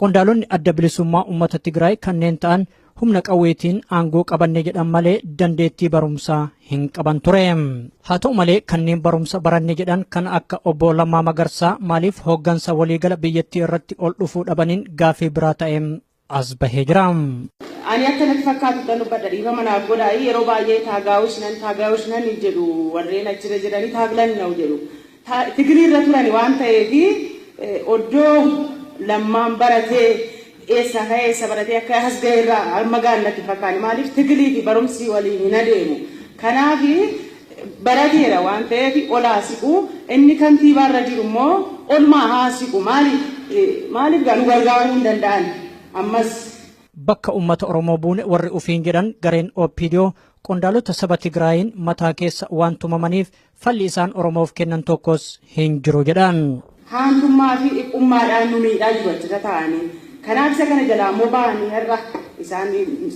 [SPEAKER 1] qondaalonni adda bilisummaa uummata Tigraay kanneen ta'an humna qawweetiin aangoo qabanne jedhan malee dandeettii barumsaa hin qaban ture. Haa ta'u malee kanneen barumsa baranne jedhan kan akka obbo Lammaa Magarsaa maaliif hooggansa waliigala biyyattii irratti ol dhufuu dhabaniin gaaffii biraa ta'e as bahee jira.
[SPEAKER 7] Ani akkanatti fakkaatu tan uffadha dhiifa manaaf godhaayi yeroo baay'ee taagaa'us nan jedhu warreen achirra jedhanii taaglan na'u jedhu. Tigrii irra turan waan ta'eef oddoo Lammaan baratee eessa baratee akka as ga'e irraa amma gaannatti fakkaani maaliif tigrii fi barumsi waliin hin adeemu. Kanaaf barateera waan ta'eef olaa siqu inni kantiibaa irra jiru immoo olmaa haa siqu maaliif nu gargaaruu hin danda'an ammas.
[SPEAKER 1] Bakka uummata Oromoo buune warri ufiin jedhan gareen OPDO qondaalota saba Tigraayin mataa keessa waan tumamaniif falli isaan Oromoof kennan tokkos hin jiru jedhan.
[SPEAKER 7] Haantummaa fi dhiphummaadhaan nu miidhaa jiru achirra taa'anii. Kanaaf isa kana jalaa immoo ba'anii har'a isaan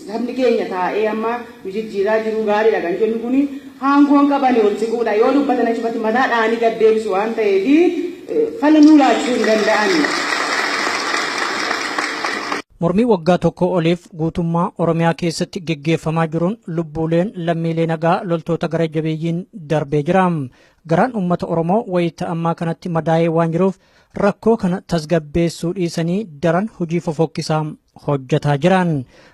[SPEAKER 7] sabni keenya taa'ee amma nu jijjiiraa jiru gaariidha kan jennu kuni haangoon qabanii ol siquudha yoo dubbatan achumatti mataadhaanii gad deebisu waan ta'eef fala nuu laachuu hin danda'an.
[SPEAKER 1] Mormii waggaa tokko oliif guutummaa Oromiyaa keessatti geggeeffamaa jiruun lubbuuleen lammiilee nagaa loltoota gara jabeeyyiin darbee jira. Garaan uummata Oromoo wayita ammaa kanatti madaa'ee waan jiruuf rakkoo kana tasgabbeessuu dhiisanii daran hojii fofokkisaa hojjetaa jiran.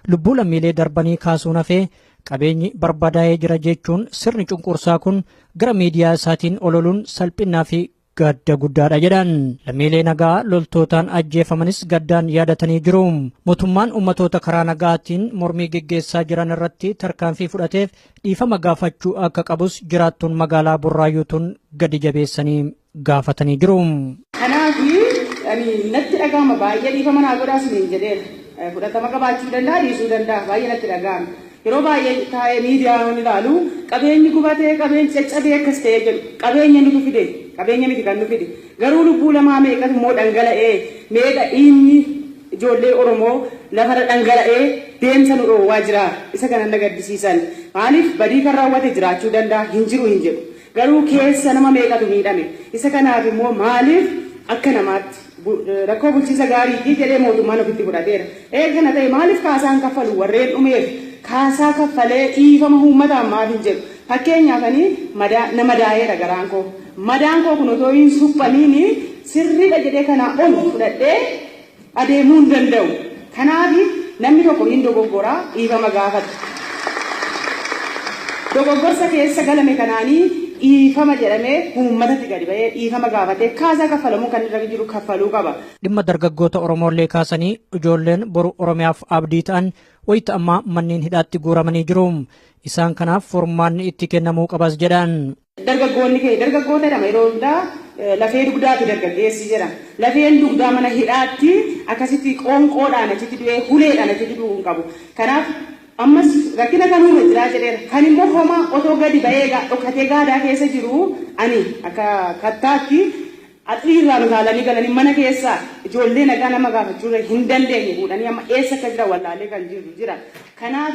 [SPEAKER 1] Lubbuu lammiilee darbanii kaasuun hafee qabeenyi barbadaa'ee jira jechuun sirni cunqursaa kun gara miidiyaa isaatiin ololuun salphinaa fi gadda guddaadha jedhan. Lammiilee nagaa loltootaan ajjeefamanis gaddaan yaadatanii jiru. Mootummaan ummatoota karaa nagaatiin mormii geggeessaa jiran irratti tarkaanfii fudhateef dhiifama gaafachuu akka qabus jiraattuun magaalaa Burraayyuutuun gadi jabeessanii gaafatanii jiru.
[SPEAKER 7] Kanaaf natti dhagahama baay'ee dhiifama naa godhaas niin jedheera. Fudhatama qabaachuu danda'a dhiisuu danda'a baay'ee natti dhagahama. Yeroo baay'ee taa'ee miidiyaan ilaalu qabeenyi gubatee qabeenyi caccabee akkas ta'ee jedhu qabeenya nutu fide qabeenya miti kan nu fide garuu lubbuu lamaa meeqatu immoo dhangala'ee meeqa dhiigni ijoollee Oromoo lafarra dhangala'ee deemsa nu dhoowwaa jira isa kana na gaddisiisan maaliif badii kan raawwate jiraachuu danda'a hin jiru hin jedhu garuu keessa nama meeqatu miidhame isa kanaaf immoo maaliif akka namaatti rakkoo bulchiinsa gaarii jedhee mootummaan ofitti fudhateera kana ta'e maaliif kaasaan kaffalu warreen dhumeef kaasaa kaffalee dhiifama uummataan maaf hin jedhu fakkeenyaaf na madaa'eera garaan koo madaan koo kun otoo hin suphamiin sirriidha jedhee kanaa ol fudhadhee adeemuu hin danda'u kanaaf namni tokko hin dogoggoraa dhiifama gaafata dogoggorsa keessa galame kanaanii dhiifama jedhamee uummatatti gadi ba'ee dhiifama gaafatee kaasaa kaffalamuu kan irra jiru kaffaluu qaba.
[SPEAKER 1] Dhimma dargaggoota Oromoollee kaasanii ijoolleen boru Oromiyaaf abdii ta'an wayita ammaa manneen hidhaatti guuramanii jiru. Isaan kanaaf furmaanni itti kennamuu qabas jedhan.
[SPEAKER 7] Dargaggoonni kee dargaggoota jedhama yeroo hundaa lafee dugdaatu dargaggeessi jedhama. Lafeen dugdaa mana hidhaatti akkasitti qoonqoodhaan achitti du'ee huleedhaan achitti du'uu hin qabu. Kanaaf ammas rakkina kan uume jiraa jedheera. Kan immoo homaa otoo gadi ba'ee dhokatee gaadaa keessa jiru ani akka kattaatti axiriirraan utaalanii galanii mana keessaa ijoollee nagaa nama gaafachuu hin dandeenye fuudhanii amma eessa akka jira wallaalee kan jiru jira. Kanaaf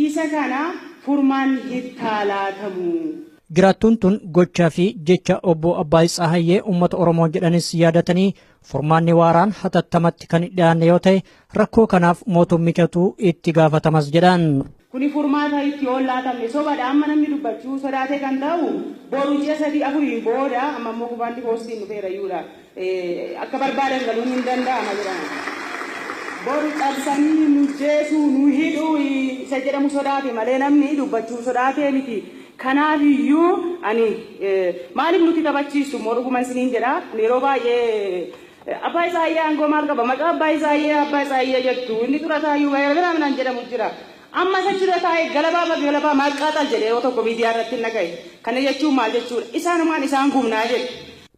[SPEAKER 7] isa kana furmaanni itti laatamu.
[SPEAKER 1] Jiraattuun tun gochaa fi jecha obbo Abbaay Tsahayyee uummata Oromoo jedhanis yaadatanii furmaanni waaraan hatattamatti kan dhiyaanne yoo ta'e rakkoo kanaaf mootummichatu itti gaafatamas jedhan.
[SPEAKER 7] Kuni furmaata itti laatamne sobaadha amma namni dubbachuu sodaatee kan ta'u boru ji'a 3-4 booda amma immoo kubaanti poostiin dhufeera iyyuudha akka barbaadan galuun hin danda'ama jedhama. Boru cabsanii nu jeesuu nu hidhuu isa jedhamu sodaate malee namni dubbachuu sodaatee miti. Kanaaf iyyuu ani maaliif nuti taphachiisu immoo dhuguma isiniin jedha yeroo baay'ee Abbaay Tsahayyee aangoo maal qaba maqaa Abbaay Tsahayyee jettu inni xurataayyuu baay'ee minaan jedhamu jira. Amma sachirra taa'ee galabaa maqaaxal jedhee yoo tokko miidiyaa irratti naqaye kana jechuun maal jechuudha isaanumaan isaan gumnaa jedhu.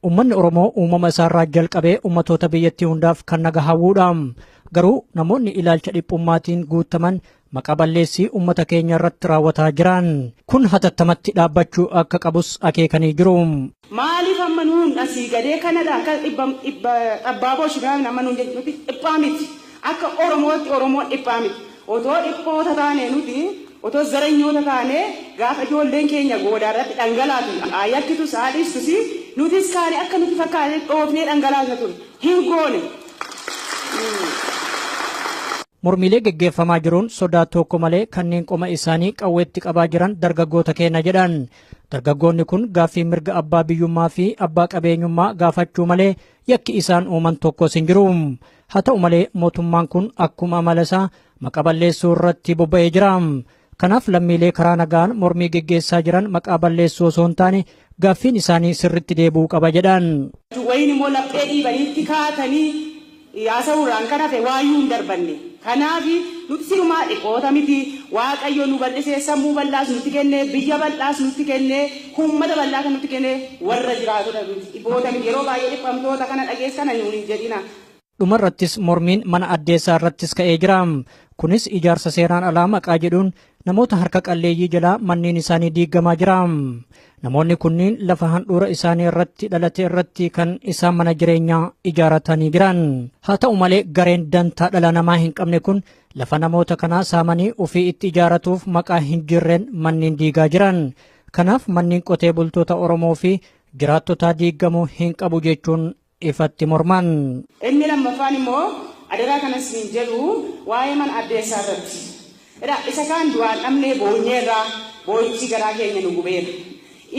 [SPEAKER 1] Uummanni Oromoo uumama isaarraa jalqabee ummatoota biyyattii hundaaf kan naga hawwuudha. Garuu namoonni ilaalcha dhiphummaatiin guutaman maqaa balleessii ummata keenya irratti raawwataa jiran kun hatattamatti dhaabbachuu akka qabus akeekanii jiru.
[SPEAKER 7] Maaliif amma nuun asii gadee kanadha akka xabbaaboo shibaan amma nuun jechuutti dhiphaa miti. Akka Oromootti Oromoon dhiphaa miti. Otoo dhiphoota taane nuti otoo zaranyoota taane gaafa ijoolleen keenya goodaarratti dhangalaatu ayyakkitu saadhiistus nutis kaane akka nuti fakkaatee dhoofnee dhangalaasa ture hin goone.
[SPEAKER 1] Mormiilee geggeeffamaa jiruun sodaa tokko malee kanneen qoma isaanii qawweetti qabaa jiran dargaggoota keenya jedhan. Dargaggoonni kun gaaffii mirga abbaa biyyummaa fi abbaa qabeenyummaa gaafachuu malee yakki isaan uuman tokkos hin jiru. Haa ta'u malee mootummaan kun akkuma amala isaa maqaa balleessuu irratti bobba'ee jira. Kanaaf lammiilee karaa nagaan mormii geggeessaa jiran maqaa balleessuu osoo hin taane gaaffiin isaanii sirritti deebi'uu qaba jedhan.
[SPEAKER 7] Wayini immoo laphee dhiibaniitti kaatanii yaasa'uudhaan kan hafe waayyuu hin darbanne. Kanaaf nuti sirumaa dhiqoota miti Waaqayyo nu bal'isee sammuu bal'aas nutti kennee biyya bal'aas nutti kennee uummata bal'aa kan nutti kennee warra jiraatudha dhiqoota miti yeroo baay'ee dhiqamtoota kana dhageessana nuun hin jedhina.
[SPEAKER 1] Dhumarrattis mormiin mana addeessaa irrattis ka'ee jira. Kunis ijaarsa seeraan alaa maqaa jedhuun namoota harka qalleeyyii jalaa manneen isaanii diigamaa jira. Namoonni kunniin lafa handhuura isaanii irratti dhalate irratti kan isaan mana jireenyaa ijaaratanii jiran. Haa ta'u malee gareen dantaa dhala namaa hin qabne kun lafa namoota kanaa saamanii ofii itti ijaaratuuf maqaa hin jirreen manneen diigaa jiran. Kanaaf manneen qotee bultoota Oromoo fi jiraattotaa diigamuu hin qabu jechuun ifatti morman.
[SPEAKER 7] Inni lammaffaan immoo adaraa kanas hin jedhu waa'ee mana addeessaa irratti. Isa kaan du'aan dhabnee boonyeerraa boo'ichi garaa keenya nu gubeera.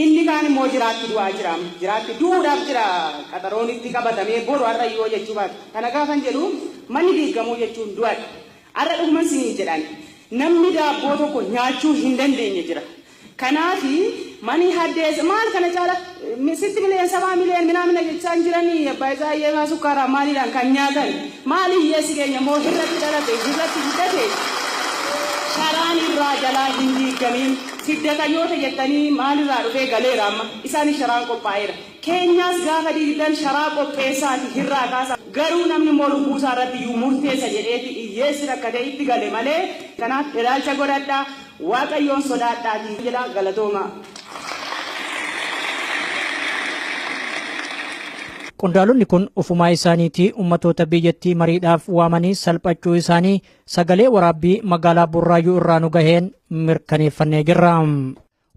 [SPEAKER 7] Inni kaan immoo jiraatti du'aa jira. Jiraatti du'uudhaaf jira qaxaroon itti qabatamee boru har'a yoo jechuu baatu. Kana gaafan jedhu manni diigamuu jechuun du'aadha. Har'a dhuguma isin jedhan namni daabboo tokko nyaachuu hin dandeenye jira. Kanaafi mani haddeessa maal kana caala sitti mileen sabaa mileen minaamina jechaan jiranii abbaa isaa yeemaa sukkaaraa maaliidhaan kan nyaatan maali hiyyeessi keenya moo irratti dhalate irratti guddate sharaan irraa jalaa hin diigamiin siddatanyoota jettanii maalirraa dhufee galeera amma isaanis sharaan qophaa'eera keenyaas gaafa diigdan sharaa qopheessaati irraa kaasa garuu namni immoo lubbuusaa irratti iyyuu murteessa jedheeti hiyyeessi rakkatee itti gale malee kanaaf ilaalcha godhadhaa Waaqayyoon sodaadhaatii jedha galatooma.
[SPEAKER 1] Qondaalonni kun ufumaa isaaniitii ummatoota biyyattii mariidhaaf waamanii salphachuu isaanii sagalee waraabbii magaalaa Burraayyuu irraa nu gaheen mirkaneeffannee jirra.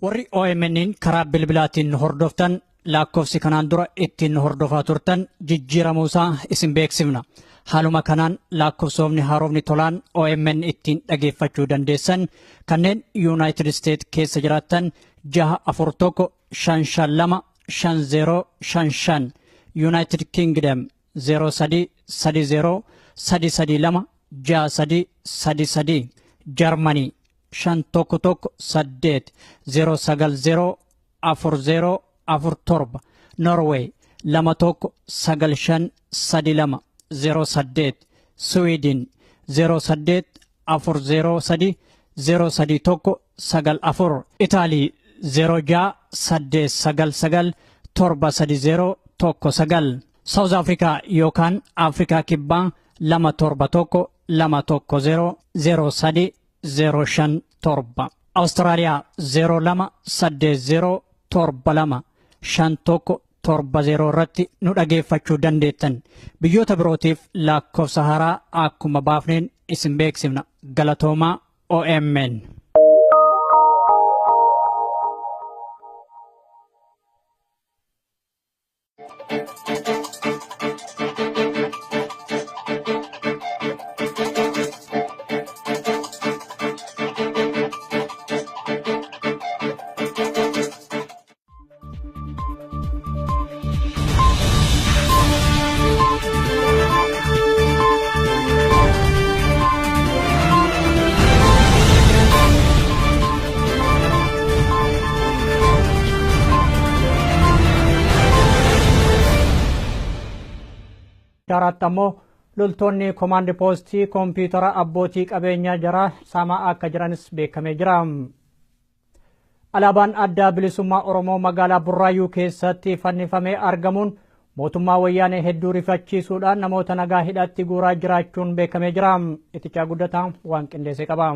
[SPEAKER 1] Warri OMN'n karaa bilbilaatiin hordoftan lakkoofsi kanaan dura ittiin hordofaa turtan jijjiiramuusaa isin beeksifna. Haaluma kanaan lakkoofsofni haaromni tolaan OMN ittiin dhageeffachuu dandeessan kanneen United States keessa jiraattan 641525055 United Kingdom 0330336332 Germany 51180904047 Norway 219532 08 Sweden 0840303194 Italy 0689973019 South Africa yookaan Afrikaa Kibbaa 271200305 Austraaliyaa 0280725170 irratti nu dhageeffachuu dandeettan. Biyyoota birootiif lakkoofsa haaraa akkuma baafneen isin beeksifna. Galatoomaa OMN. Darat ammoo loltoonni komaandi poostii koompiyuutara abbootii qabeenyaa jaraa saamaa akka jiranis beekamee jira. Alaabaan adda bilisummaa Oromoo magaalaa Burraayyuu keessatti fannifamee argamuun mootummaa wayyaanee hedduu rifachiisuudhaan namoota nagaa hidhatti guuraa jiraachuun beekamee jira. Itichaa guddataa waan qindeessee qaba.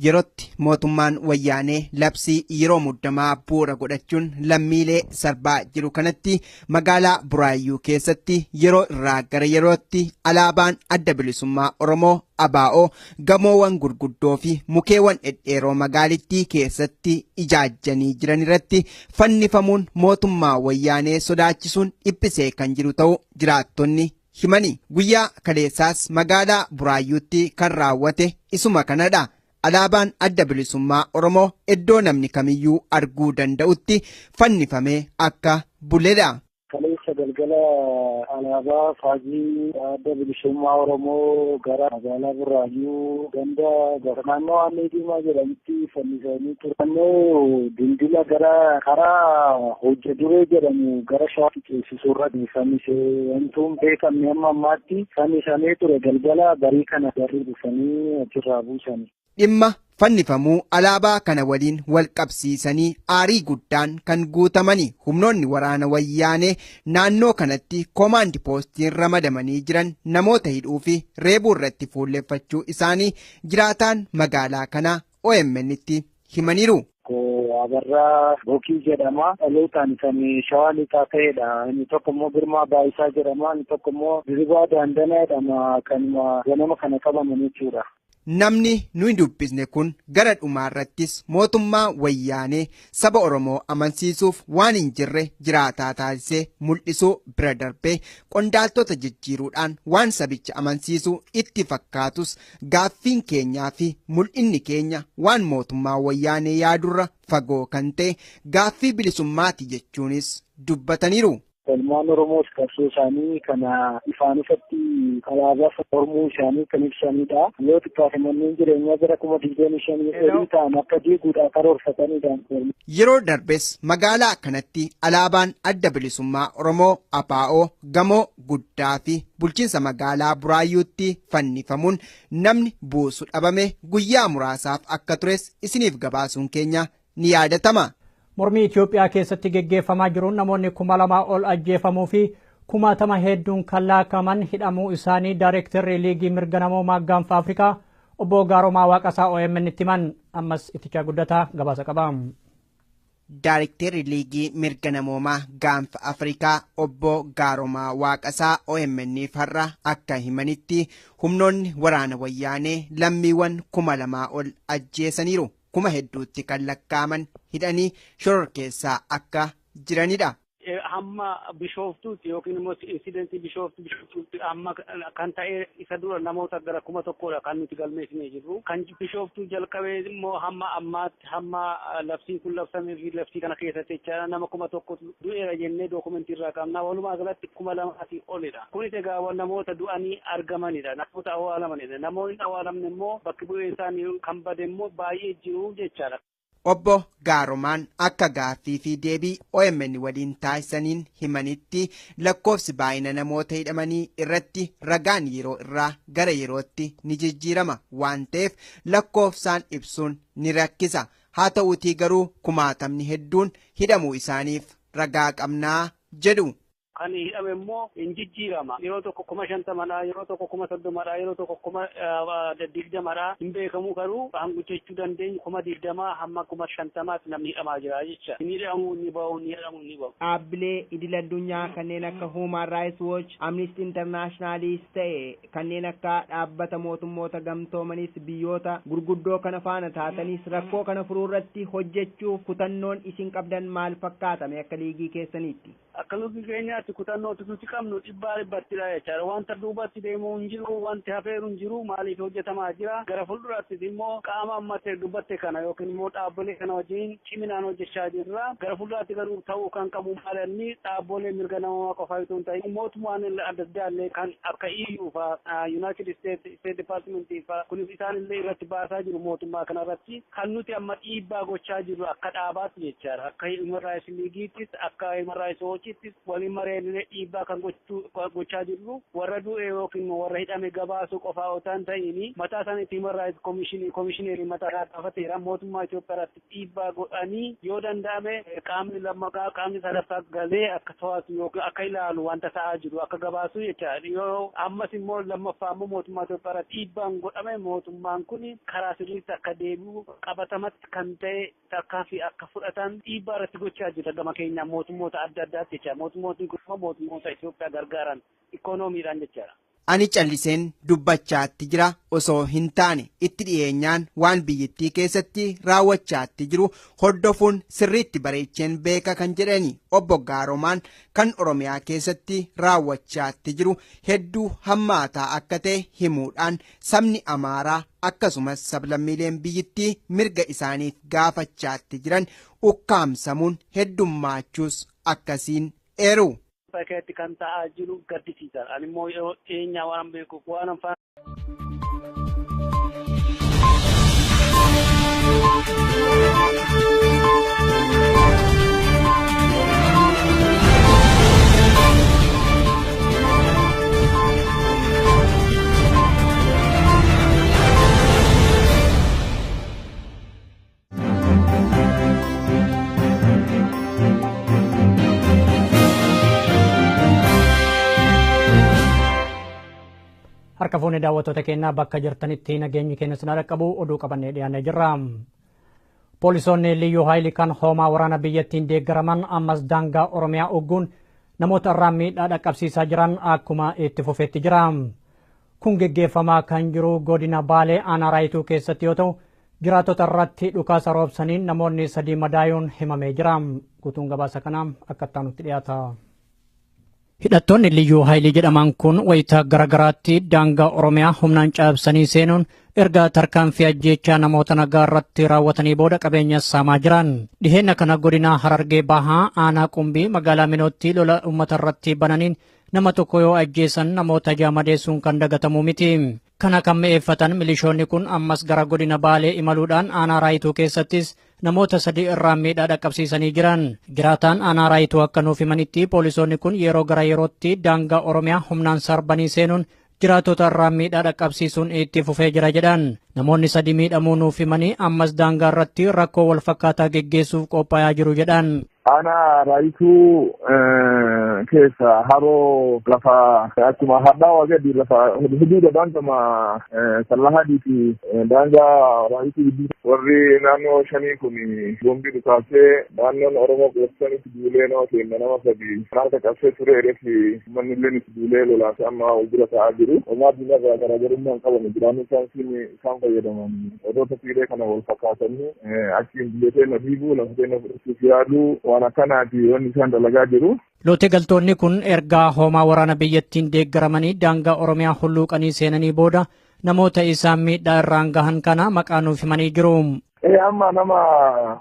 [SPEAKER 4] Yerootti mootummaan wayyaanee labsii yeroo muddamaa bu'uura godhachuun lammiilee sarbaa jiru kanatti magaalaa Burraayyuu keessatti yeroo irraa gara yerootti alaabaan adda bilisummaa Oromoo ABO gamoowwan gurguddoo fi mukeewwan dhedheeroo magaalittii keessatti ijaajjanii jiran irratti fannifamuun mootummaa wayyaanee sodaachisuun dhiphisee kan jiru ta'uu jiraattonni himani. Guyyaa kaleessaas magaalaa Burraayyuutti kan raawwate isuma kanadha. Alaabaan adda bilisummaa Oromoo iddoo namni kamiyyuu arguu danda'utti fannifamee akka buledha.
[SPEAKER 3] Kaleessa galgala alaabaa faajii adda bilisummaa Oromoo gara magaalaa Burraayyuu ganda gara naannoo Aanlee Diimaa jedhamutti fannifamanii turannoo dildila gara karaa hojja duree jedhamu gara Shawaatti ceesisuurra fannifamee wantuun beekamne amma ammaatti fannifamee ture galgala barii kana garri dhufanii achirraa buusanii.
[SPEAKER 4] Dhimma fannifamuu alaabaa kana waliin wal qabsiisanii aarii guddaan kan guutamanii humnoonni waraana wayyaanee naannoo kanatti koomaandi poostiin ramadamanii jiran namoota hidhuu fi reebuu irratti fuulleffachuu isaanii jiraataan magaalaa kanaa OMN'tti himaniiru.
[SPEAKER 3] Abarraa Bookii jedhama. Dhalootaan kan Shawaa Lixaa ta'edha. Inni tokko immoo Girmaa Baayisaa jedhama. Inni tokko immoo Diribaa Daandanaa jedhama. Kan ganama kana qabaman jechuudha.
[SPEAKER 4] Namni nuyi dubbisne kun gara dhumaarrattis mootummaa wayyaanee saba Oromoo amansiisuuf waan hin jirre jiraataa taasisee mul'isuu bira darbee qondaaltota jijjiiruudhaan waan sabicha amansiisuu itti fakkaatus gaaffiin keenyaa fi mul'inni keenya waan mootummaa wayyaanee yaadurra fagoo kan ta'e gaaffii bilisummaati jechuunis dubbataniiru.
[SPEAKER 3] Ilmaan Oromoos qabsoo isaanii kana ifaan ifatti alaabaa mormuu isaanii kan ibsanidha. Yoo xiqqaate manneen jireenyaa gara 25,000 ta'an akka diiguudhaa karoorfatanidha.
[SPEAKER 4] Yeroo darbes magaalaa kanatti alaabaan adda bilisummaa Oromoo ABO gamoo guddaa fi bulchiinsa magaalaa Burraayyuutti fannifamuun namni buusu dhabame guyyaa muraasaaf akka tures isiniif gabaasuun keenya ni yaadatama.
[SPEAKER 1] Mormii Itoophiyaa keessatti geggeeffamaa jiruun namoonni 2,000 ol ajjeefamuu fi 60,000 hedduun kan laakaman hidhamuu isaanii Daayirektarri Liigii Mirga Namoomaa Gaanfa Afrikaa obbo Gaaromaa Waaqasaa OMN'tti himan. Ammas Itichaa guddataa gabaasa qaba.
[SPEAKER 4] Daayirektarri Liigii Mirga Namoomaa Gaanfa Afrikaa obbo Gaaromaa Waaqasaa OMN'if har'a akka himanitti humnoonni waraana wayyaanee lammiiwwan 2,000 ol ajjeesaniiru. Kuma hedduutti kan lakkaaman hidhanii shororkeessaa akka jiranidha.
[SPEAKER 5] Hamma bishooftuutti yookiin immoo insidentii bishooftuutti amma kan ta'e isa dura namoota gara 1,000 kan nuti galmeessinee jirru. Kan bishooftuu jalqabee immoo hamma ammaatti hamma labsiin kun labsamee fi labsii kana keessatti jecha nama 1,000 du'eera jennee dookumentii irraa qabna. Walumaa galatti 2,000 olidha. Kunis egaa namoota du'anii argamanidha. Namoota awwaalamanidha. Namoonni awwaalamne immoo bakki bu'ee isaanii kan bade immoo baay'ee jiru jechaadha.
[SPEAKER 4] Obbo Gaaromaan akka gaaffii fi deebii OMN waliin taasisaniin himanitti lakkoofsi baay'ina namoota hidhamanii irratti ragaan yeroo irraa gara yerootti ni jijjiirama waan ta'eef lakkoofsaan ibsuun ni rakkisa. Haa ta'uutii garuu 60,000 hedduun hidhamuu isaaniif ragaa qabnaa jedhu.
[SPEAKER 5] Kan hidhame immoo hin jijjiirama. Yeroo tokko 50,000, yeroo tokko 30,000, yeroo tokko 20,000 hin beekamu garuu hanguchechuu dandeenyu 20,000 hamma 50,000 namni hidhamaa jira jecha. Inni hidhamu ni bahu, ni hidhamu ni bahu.
[SPEAKER 6] Dhaabbilee idil addunyaa kanneen akka Human Rights Watch, Amnesty Internationalis ta'e kanneen akka dhaabbata mootummoota gamtoomanis biyyoota gurguddoo kana faana taatanis rakkoo kana furuurratti hojjechuuf kutannoon isin qabdan maal fakkaatame akka liigii keessaniitti?
[SPEAKER 5] Akka liigii keenyaatti kutannoo nuti qabnu dhibbaa dhibbattidha jechaadha. Wanta duubatti deemuu hin jiru, wanti hafeeru hin jiru, maaliif hojjetamaa jira. Gara fuulduraattis immoo qaama ammattee dubbatte kana yookiin immoo dhaabbilee kana wajjin ciminaan hojjechaa jirra. Gara fuulduraatti garuu ta'uu kan qabu maalanni dhaabbilee mirga namoomaa qofaa itoo hin ta'in mootummaan adda addaallee kan akka EU fa'aa United State Department fa'aa kunis isaan illee irratti baasaa jiru mootummaa kanarratti kan nuti amma dhiibbaa gochaa jirru akka dhaabaatti jechaadha. Akka Human Rights Leagueettis akka Human Rights Watchittis waliin baay'ee dhiibbaa kan gochaa jirru warra du'e yookiin warra hidhame gabaasuu qofaa otoo hin ta'in mataa isaaniitti Human Rights Komishineerii mataa isaa gaafateera mootummaa Itoophiyaa irratti dhiibbaa godhanii yoo danda'ame qaamni lammaffaa qaamni sadaffaa galee akka to'atu yookiin akka ilaalu wanta ta'aa jiru akka gabaasu jechaadha. Yoo ammas immoo lammaffaa immoo mootummaa Itoophiyaa irratti dhiibbaan godhame mootummaan kun karaa sirriitti akka deebi'u qabatamatti kan ta'e takkaa fi akka fudhatan dhiibbaa irratti gochaa jira gama keenya mootummoota adda addaatti jecha mootummootni kun mootummoota Itoophiyaa gargaaran ikoonomiidhaan jechaadha.
[SPEAKER 4] Ani calliseen dubbachaatti jira osoo hin taane itti dhiyeenyaan waan biyyattii keessatti raawwachaatti jiru hordofuun sirriitti bareecheen beeka kan jedhani obbo Gaaromaan kan Oromiyaa keessatti raawwachaatti jiru hedduu hammaataa akka ta'e himuudhaan sabni Amaaraa akkasumas sablammiileen biyyattii mirga isaaniif gaafachaatti jiran ukkaamsamuun heddummaachus akkasiin eeru.
[SPEAKER 5] Paketti kan ta'aa jiru gaddisiisan ani immoo eenyaa waan beekuuf waan afaan
[SPEAKER 1] harka fuunee daawwattoota keenyaa bakka jirtanitti nageenyi keenya sinaa dhaqqabu oduu qabannee dhiyaannee jirra. Poolisoonni liyyuu haayilii kan hoomaa waraana biyyattiin deeggaraman ammas daangaa Oromiyaa ugguun namoota irraan miidhaa dhaqqabsiisaa jiran akkuma itti fufeetti jira. Kun geggeeffamaa kan jiru godina Baalee aanaa Raayituu keessatti yoo ta'u jiraattota irratti dhukaasa roobsaniin namoonni 3 madaa'uun himamee jira. Guutuun gabaasa kanaa akka itti dhiyaata. Hidhattoonni liyyuu haayilii jedhaman kun wayita garagaraatti daangaa Oromiyaa humnaan cabsanii seenuun erga tarkaanfii ajjeechaa namoota nagaa irratti raawwatanii booda qabeenya saamaa jiran. Dhiheenya kana godina Harargee Bahaa aanaa Qumbii magaalaa Minootti lola uummata irratti bananiin nama tokko yoo ajjeesan namoota 6 madeessuun kan dagatamu miti. Kana kan mi'eeffatan milishoonni kun ammas gara godina Baalee imaluudhaan aanaa Raayituu keessattis namoota 3 irraan miidhaa dhaqqabsiisanii jiran. Jiraataan aanaa Raayituu akka nuuf himanitti poolisoonni kun yeroo gara yerootti daangaa Oromiyaa humnaan sarbanii seenuun jiraattota irraan miidhaa dhaqqabsiisuun itti fufee jira jedhan. Namoonni 3 miidhamuu nuuf himanii ammas daangaa irratti rakkoo wal fakkaataa geggeessuuf qophaa'aa jiru jedhan.
[SPEAKER 2] Ana Raayituu keessa haroo lafa akkuma hadhaa gadi lafa huduuda daangama Sallahadii fi daangaa Raayituu gidduu warri naannoo shanii kun boombii dhukaasee naannoon Oromoo gorsanitti duulee nama kenna nama 3 harka qabsee ture irratti manni illee itti duulee lolaasee amma jira ta'aa jiru. Homaa diinaa garaagarummaan qaban jiraanni isaan fayyadaman odoo tafiilee kana wal fakkaatanii achiin biyyatee na dhiibuu lafatee na fudhachuuf yaaduu waan akkanaati wanni isaan dalagaa jiru.
[SPEAKER 1] Loote galtoonni kun ergaa hoomaa waraana biyyattiin deeggaramanii daangaa Oromiyaa hulluuqanii seenanii booda namoota isaan miidhaa irraan gahan kana maqaa nuuf himanii jiru.
[SPEAKER 2] Amma nama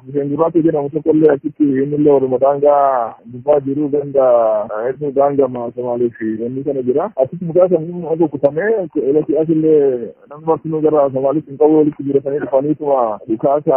[SPEAKER 2] Bisheenjuraatu jedhamu tokkollee achitti innillee warra daangaa gubbaa jiru ganda hedduu daangaa Somaalee fi wanni kana jira. Achitti mukaa sammuun osoo kutamee asillee namni martinuu gara Somaaliitti hin qabu walitti jiratanii dhufaniituma dhukaasa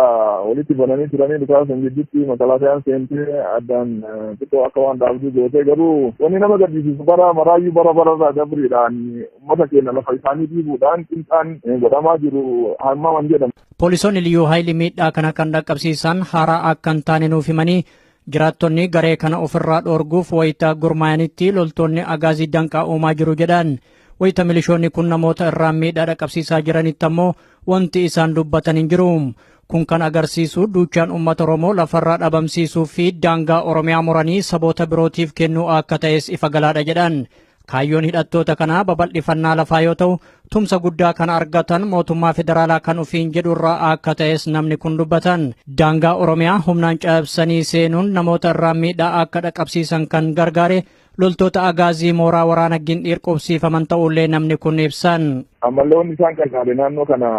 [SPEAKER 2] walitti bananii turanii dhukaasa san gidduutti makalaatayaan seentee addaan xiqqoo akka waan dhaabduu gootee garuu wanni nama gaddisiisu bara maraayyuu bara dabriidhaan uummata keenya lafa isaanii dhiibuudhaan qinxaan godhamaa jiru hammaman jedhamu.
[SPEAKER 1] Poolisoonni liyyuu haayilii miidhaa kana kan dhaqqabsiisan haaraa akka hin taane nuuf himanii jiraattonni garee kana ofirraa dhoorguuf wayita gurmaa'anitti loltoonni agaazii danqaa uumaa jiru jedhan. Wayita milishoonni kun namoota irraan miidhaa dhaqqabsiisaa jiranitti ammoo wanti isaan dubbatan hin jiru. Kun kan agarsiisu duuchaan uummata Oromoo lafarraa dhabamsiisuu fi daangaa Oromiyaa muranii saboota birootiif kennuu akka ta'es ifa galaadha jedhan. Kaayyoon hidhattoota kanaa babal'ifannaa lafaa yoo ta'u tumsa guddaa kan argatan mootummaa federaalaa kan ufiin jedhurraa akka ta'es namni kun dubbatan. Daangaa Oromiyaa humnaan cabsanii seenuun namoota irraan miidhaa akka dhaqqabsiisan kan gargaare loltoota agaazii mooraa waraana Gindhiir qubsiifaman ta'ullee namni kun ibsan.
[SPEAKER 2] Ammallee isaan gargaare naannoo kana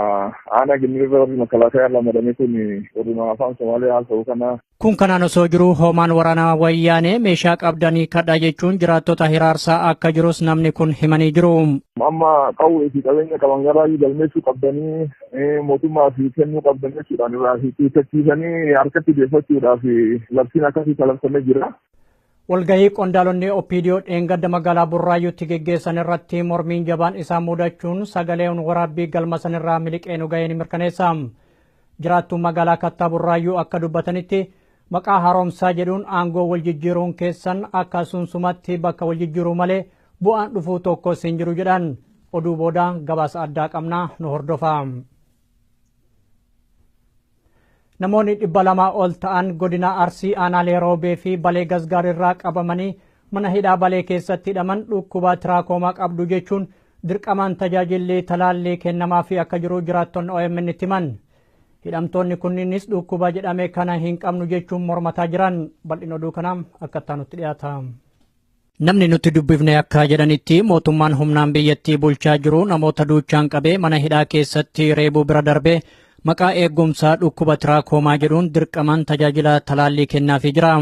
[SPEAKER 2] aanaa Gindhiirra warri makalaatayaan lamadanii kun warruma afaan Somaalee haasa'u kana.
[SPEAKER 1] Kun kanaan osoo jiru hoomaan waraanaa wayyaanee meeshaa qabdanii kadhaa jechuun jiraattota hiraarsaa akka jirus namni kun himanii jiru.
[SPEAKER 2] Amma qawwee fi qabeenya qaban garaayyuu galmeessuu qabdanii mootummaa fi kennuu qabdan jechuudhaan irraa fi xiiqachiisanii harkatti deeffachuudhaaf labsiin akkasii kalaqfamee jira.
[SPEAKER 1] Walgahii qondaalonni OPDO dheengadda magaalaa Burraayyuutti geggeessan irratti mormiin jabaan isaa mudachuun sagaleen waraabbii galma sanirraa miliqee nu ga'ee ni mirkaneessa. Jiraattuun magaalaa Kattaa Burraayyuu akka dubbatanitti maqaa haaromsaa jedhuun aangoo wal jijjiiruun keessan akka sunsumatti bakka wal jijjiiruu malee bu'aan dhufuu tokko hin jiru jedhan. Oduu booda gabaasa addaa qabnaa nu hordofa. Namoonni 200 ol ta'an godina Arsii aanaalee Roobee fi Balee Gasgaarirraa qabamanii mana hidhaa Balee keessatti hidhaman dhukkuba tiraakomaa qabdu jechuun dirqamaan tajaajilli talaallii kennamaa fi akka jiru jiraattonni OMN itti himan. Hidhamtoonni kunniinis dhukkuba jedhame kana hin qabnu jechuun mormataa jiran. Bal'ina oduu kanaa akka nutti dhiyaata. Namni nuti dubbifne akka jedhanitti mootummaan humnaan biyyattii bulchaa jiru namoota duuchaan qabee mana hidhaa keessatti reebuu bira darbee maqaa eegumsaa dhukkuba tiraakomaa jedhuun dirqamaan tajaajila talaallii kennaafii jira.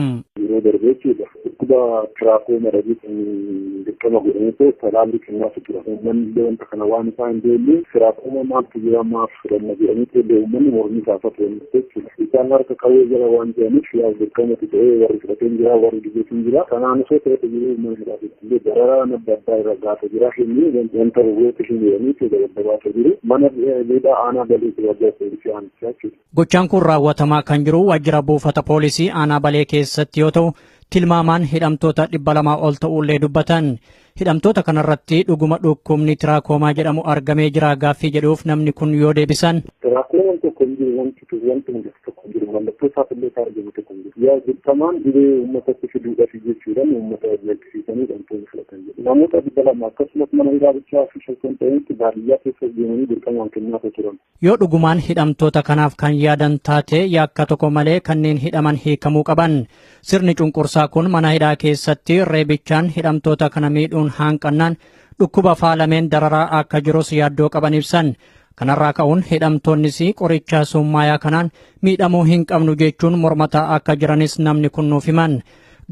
[SPEAKER 3] Dhukkuba tiraakomaa rajiitiin dirqama godhamee talaallii kennaafii jira. Uummanni wanta kana waan isaa hin beekne tiraakomaa maaltu jira maaf fudhanna jedhanii illee uummanni mormii kaasatu jechuudha. Isaan harka qawwee jala waan jedhaniif yaa dirqamatu ta'ee warri fudhateen jira warri dhiyeessin jira. Kanaan osoo ta'e jiru uummanni hidhaafillee dararaan adda addaa irra gaata jira. Inni wanta roboota hin jedhanii daddabaata jiru. Mana hidhaa aanaa Balee waajjira poolisii aanichaa jechuudha.
[SPEAKER 1] Gochaan kun raawwatamaa kan jiru waajjira buufata poolisii aanaa Balee keessatti yoo ta'u tilmaamaan hidhamtoota 200 ol ta'ullee dubbatan. Hidhamtoota kanarratti dhuguma dhukkubni tiraakomaa jedhamu argamee jira gaaffii jedhuuf namni kun yoo deebisan.
[SPEAKER 3] Tiraakomaan tokko hin jiru wanti tokko hin jiru mallattoo isaafillee isaa argamu tokko hin jiru. Yaa dirqamaan dhibee uummatatti fiduudhaaf jechuudhaan uummata eegsisiisanii dhamtoonni fudhatan jedhu. Namoota 200 akkasumas mana hidhaa bichaa fi shakkoon ta'etti baadiyyaa keessa deemanii dirqamaan kennaafii turan.
[SPEAKER 1] Yoo dhugumaan hidhamtoota kanaaf kan yaadan taate yakka tokko malee kanneen hidhaman hiikamuu qaban. Sirni cunqursaa kun mana hidhaa keessatti reebichaan hidhamtoota kana miidhuun hanqannaan dhukkuba faalameen dararaa akka jirus yaaddoo qaban ibsan. Kanarraa ka'uun hidhamtoonnis qoricha summaayaa kanaan miidhamuu hin qabnu jechuun mormataa akka jiranis namni kun nuuf himan.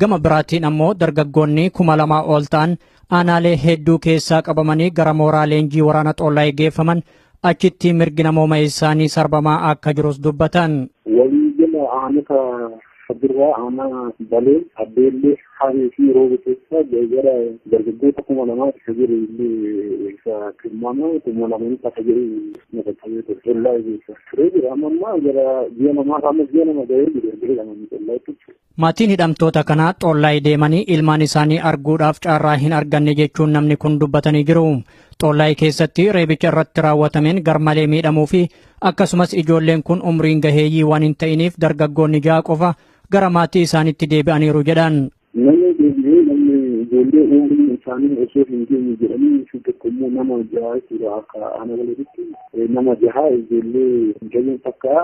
[SPEAKER 1] Gama biraatiin ammoo dargaggoonni 2,000 ol ta'an aanaalee hedduu keessaa qabamanii gara mooraa leenjii waraana xollaa geeffaman achitti mirgi namooma isaanii sarbamaa akka jirus dubbatan.
[SPEAKER 3] Waliigala aanota Abdirraa aanaa Balee Abbeellee Haree fi Roobe keessa gara dargaggoota 2,000 isa jiru illee isa tilmaama 2,000 akka jiru naqatee xollaa keessa turee jira. Amma gara ji'a nama ga'ee jiru.
[SPEAKER 1] Maatiin hidhamtoota kanaa xollaa deemanii ilmaan isaanii arguudhaaf carraa hin arganne jechuun namni kun dubbatanii jiru. Xollaa keessatti reebicha irratti raawwatameen garmalee miidhamuu fi akkasumas ijoolleen kun umriin gaheeyyii waan hin ta'iniif dargaggoonni ja'a qofa gara maatii isaaniitti deebi'aniiru jedhan.
[SPEAKER 3] Ijoollee umriin isaanii osoo hin geenye jedhanii fi tokkommoo nama jaha jira akka ana walitti nama jaha ijoollee hin takka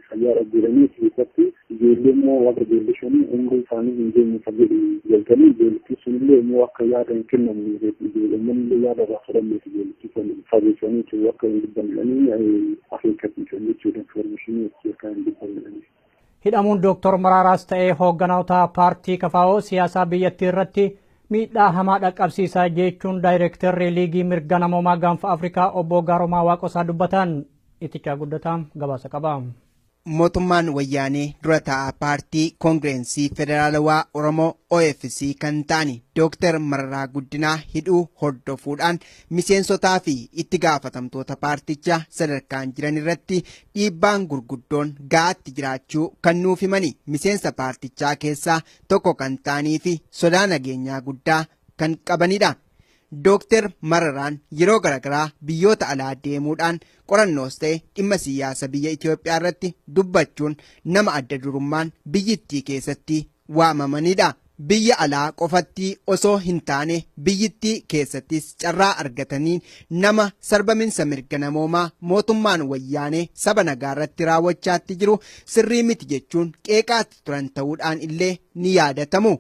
[SPEAKER 3] fayyaa dhabdeedhanii keessatti ijoollee immoo warra ijoollee shanii umrii isaanii hin geenye kan jedhu jalqabanii ijoolletti sunillee immoo akka yaada hin kennamne ijoollee yaada irraa fudhanneef ijoolletti kan fageessanii akka hin dubbanidhanii akeekkachiisan jechuudha informeeshinii akka hin dubbanidhanii.
[SPEAKER 1] Hidhamuun Dooktor Maraaraas ta'ee hoogganoota paartii KFO siyaasaa biyyattii irratti miidhaa hamaa dhaqqabsiisaa jechuun daayirektarri liigii mirga namoomaa gaanfa Afrikaa obbo Gaaromaa Waaqosaa dubbatan. Itichaa guddataa gabaasa qaba.
[SPEAKER 4] Mootummaan wayyaanee dura taa'aa paartii koongireensii federaalawaa Oromoo OFC kan ta'ani Dooktar Mararaa Guddinaa hidhuu hordofuudhaan miseensotaa fi itti gaafatamtoota paartichaa sadarkaan jiran irratti dhiibbaan gurguddoon ga'aatti jiraachuu kan nuuf himani miseensa paartichaa keessaa tokko kan ta'anii fi sodaa nageenyaa guddaa kan qabanidha. Dooktar Mararaan yeroo garaagaraa biyyoota alaa deemuudhaan qorannoos ta'e dhimma siyaasa biyya Itoophiyaa irratti dubbachuun nama adda durummaan biyyittii keessatti waamamanidha. Biyya alaa qofatti osoo hin taane biyyittii keessattis carraa argatanii nama sarbaminsa mirga namoomaa mootummaan wayyaanee saba nagaa irratti raawwachaatti jiru sirrii miti jechuun qeeqaatti turan ta'uudhaan illee ni yaadatamu.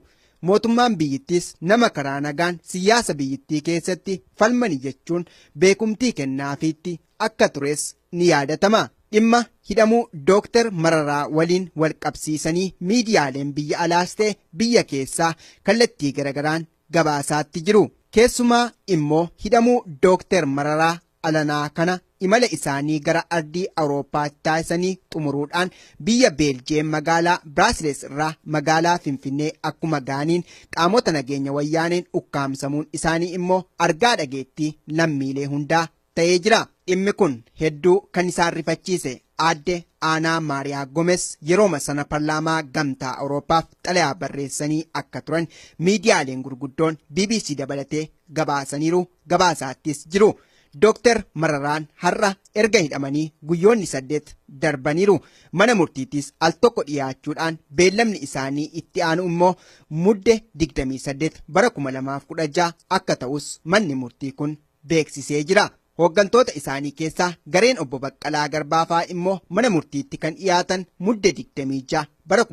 [SPEAKER 4] Mootummaan biyyittis nama karaa nagaan siyaasa biyyittii keessatti falmani jechuun beekumtii kennaafiitti akka tures ni yaadatama. Dhimma hidhamuu Dooktar Mararaa waliin wal qabsiisanii miidiyaaleen biyya alaas ta'e biyya keessaa kallattii garagaraan gabaasaatti jiru. Keessumaa immoo hidhamuu Dooktar Mararaa alanaa kana imala isaanii gara ardii Awuroopaatti taasisanii xumuruudhaan biyya Beeljeem magaalaa Biraaselis irraa magaalaa Finfinnee akkuma gaaniin qaamota nageenya wayyaaneen ukkaamsamuun isaanii immoo argaa dhageettii lammiilee hundaa ta'ee jira. Dhimmi kun hedduu kan isaan rifachiise aadde Aanaa Maariyaa Gomes yerooma sana paarlaamaa gamtaa Awuroopaaf xalayaa barreessanii akka turan miidiyaaleen gurguddoon BBC dabalatee gabaasaniiru gabaasaattis jiru. Dooktar Mararaan har'a erga hidhamanii guyyoonni 8 darbaniiru. Mana murtiittis al tokko dhiyaachuudhaan beellamni isaanii itti aanu immoo mudde 28 bara 2016 akka ta'us manni murtii kun beeksisee jira. Hooggantoota isaanii keessaa gareen obbo Baqqalaa Garbaafaa immoo mana murtiitti kan dhiyaatan mudde 26 bara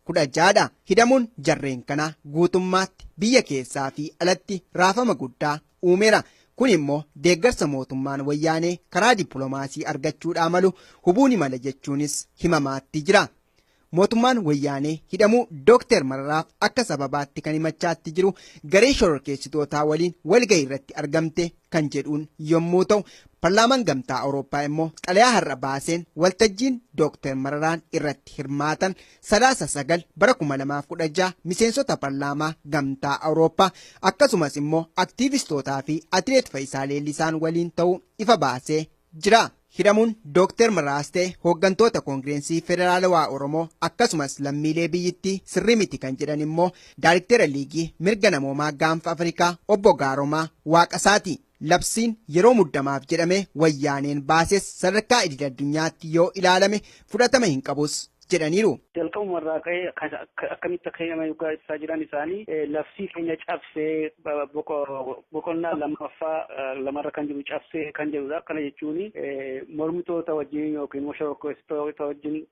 [SPEAKER 4] 2016dha. Hidhamuun jarreen kanaa guutummaatti biyya keessaa fi alatti raafama guddaa uumeera. Kun immoo deeggarsa mootummaan wayyaanee karaa dippiloomaasii argachuudhaa malu hubuu ni mala jechuunis himamaatti jira. Mootummaan wayyaanee hidhamuu Dooktar Mararaaf akka sababaatti kan himachaatti jiru garee shororkeessitootaa waliin walgahii irratti argamte kan jedhuun yommuu ta'u, paarlaamaan gamtaa Awurooppaa immoo xalayaa har'a baaseen waltajjiin Dooktar Mararaan irratti hirmaatan 9 bara 2016 miseensota paarlaamaa gamtaa Awurooppaa akkasumas immoo aktiivistootaa fi atileet Faayisaa Leellisaan waliin ta'uu ifa baasee jira. Hidhamuun Dooktar Mararaas ta'e hooggantoota Koongireensii Federaalawaa Oromoo akkasumas lammiilee biyyittii sirrii miti kan jedhan immoo Daayirektara Liigii Mirga Namoomaa Gaanfa Afrikaa obbo Gaaromaa Waaqasaati. Labsiin yeroo muddamaaf jedhame wayyaaneen baases sadarkaa idil addunyaatti yoo ilaalame fudhatama hin qabus jedhaniiru.
[SPEAKER 5] Jalqabuma irraa ka'ee akkamitti akka hidhama yookaan ibsaa jiran isaanii labsii keenya cabsee boqonnaa lammaffaa lamarra kan jiru cabsee kan jedhudha. Kana jechuun mormitoota wajjin yookiin shororkeessitoota wajjin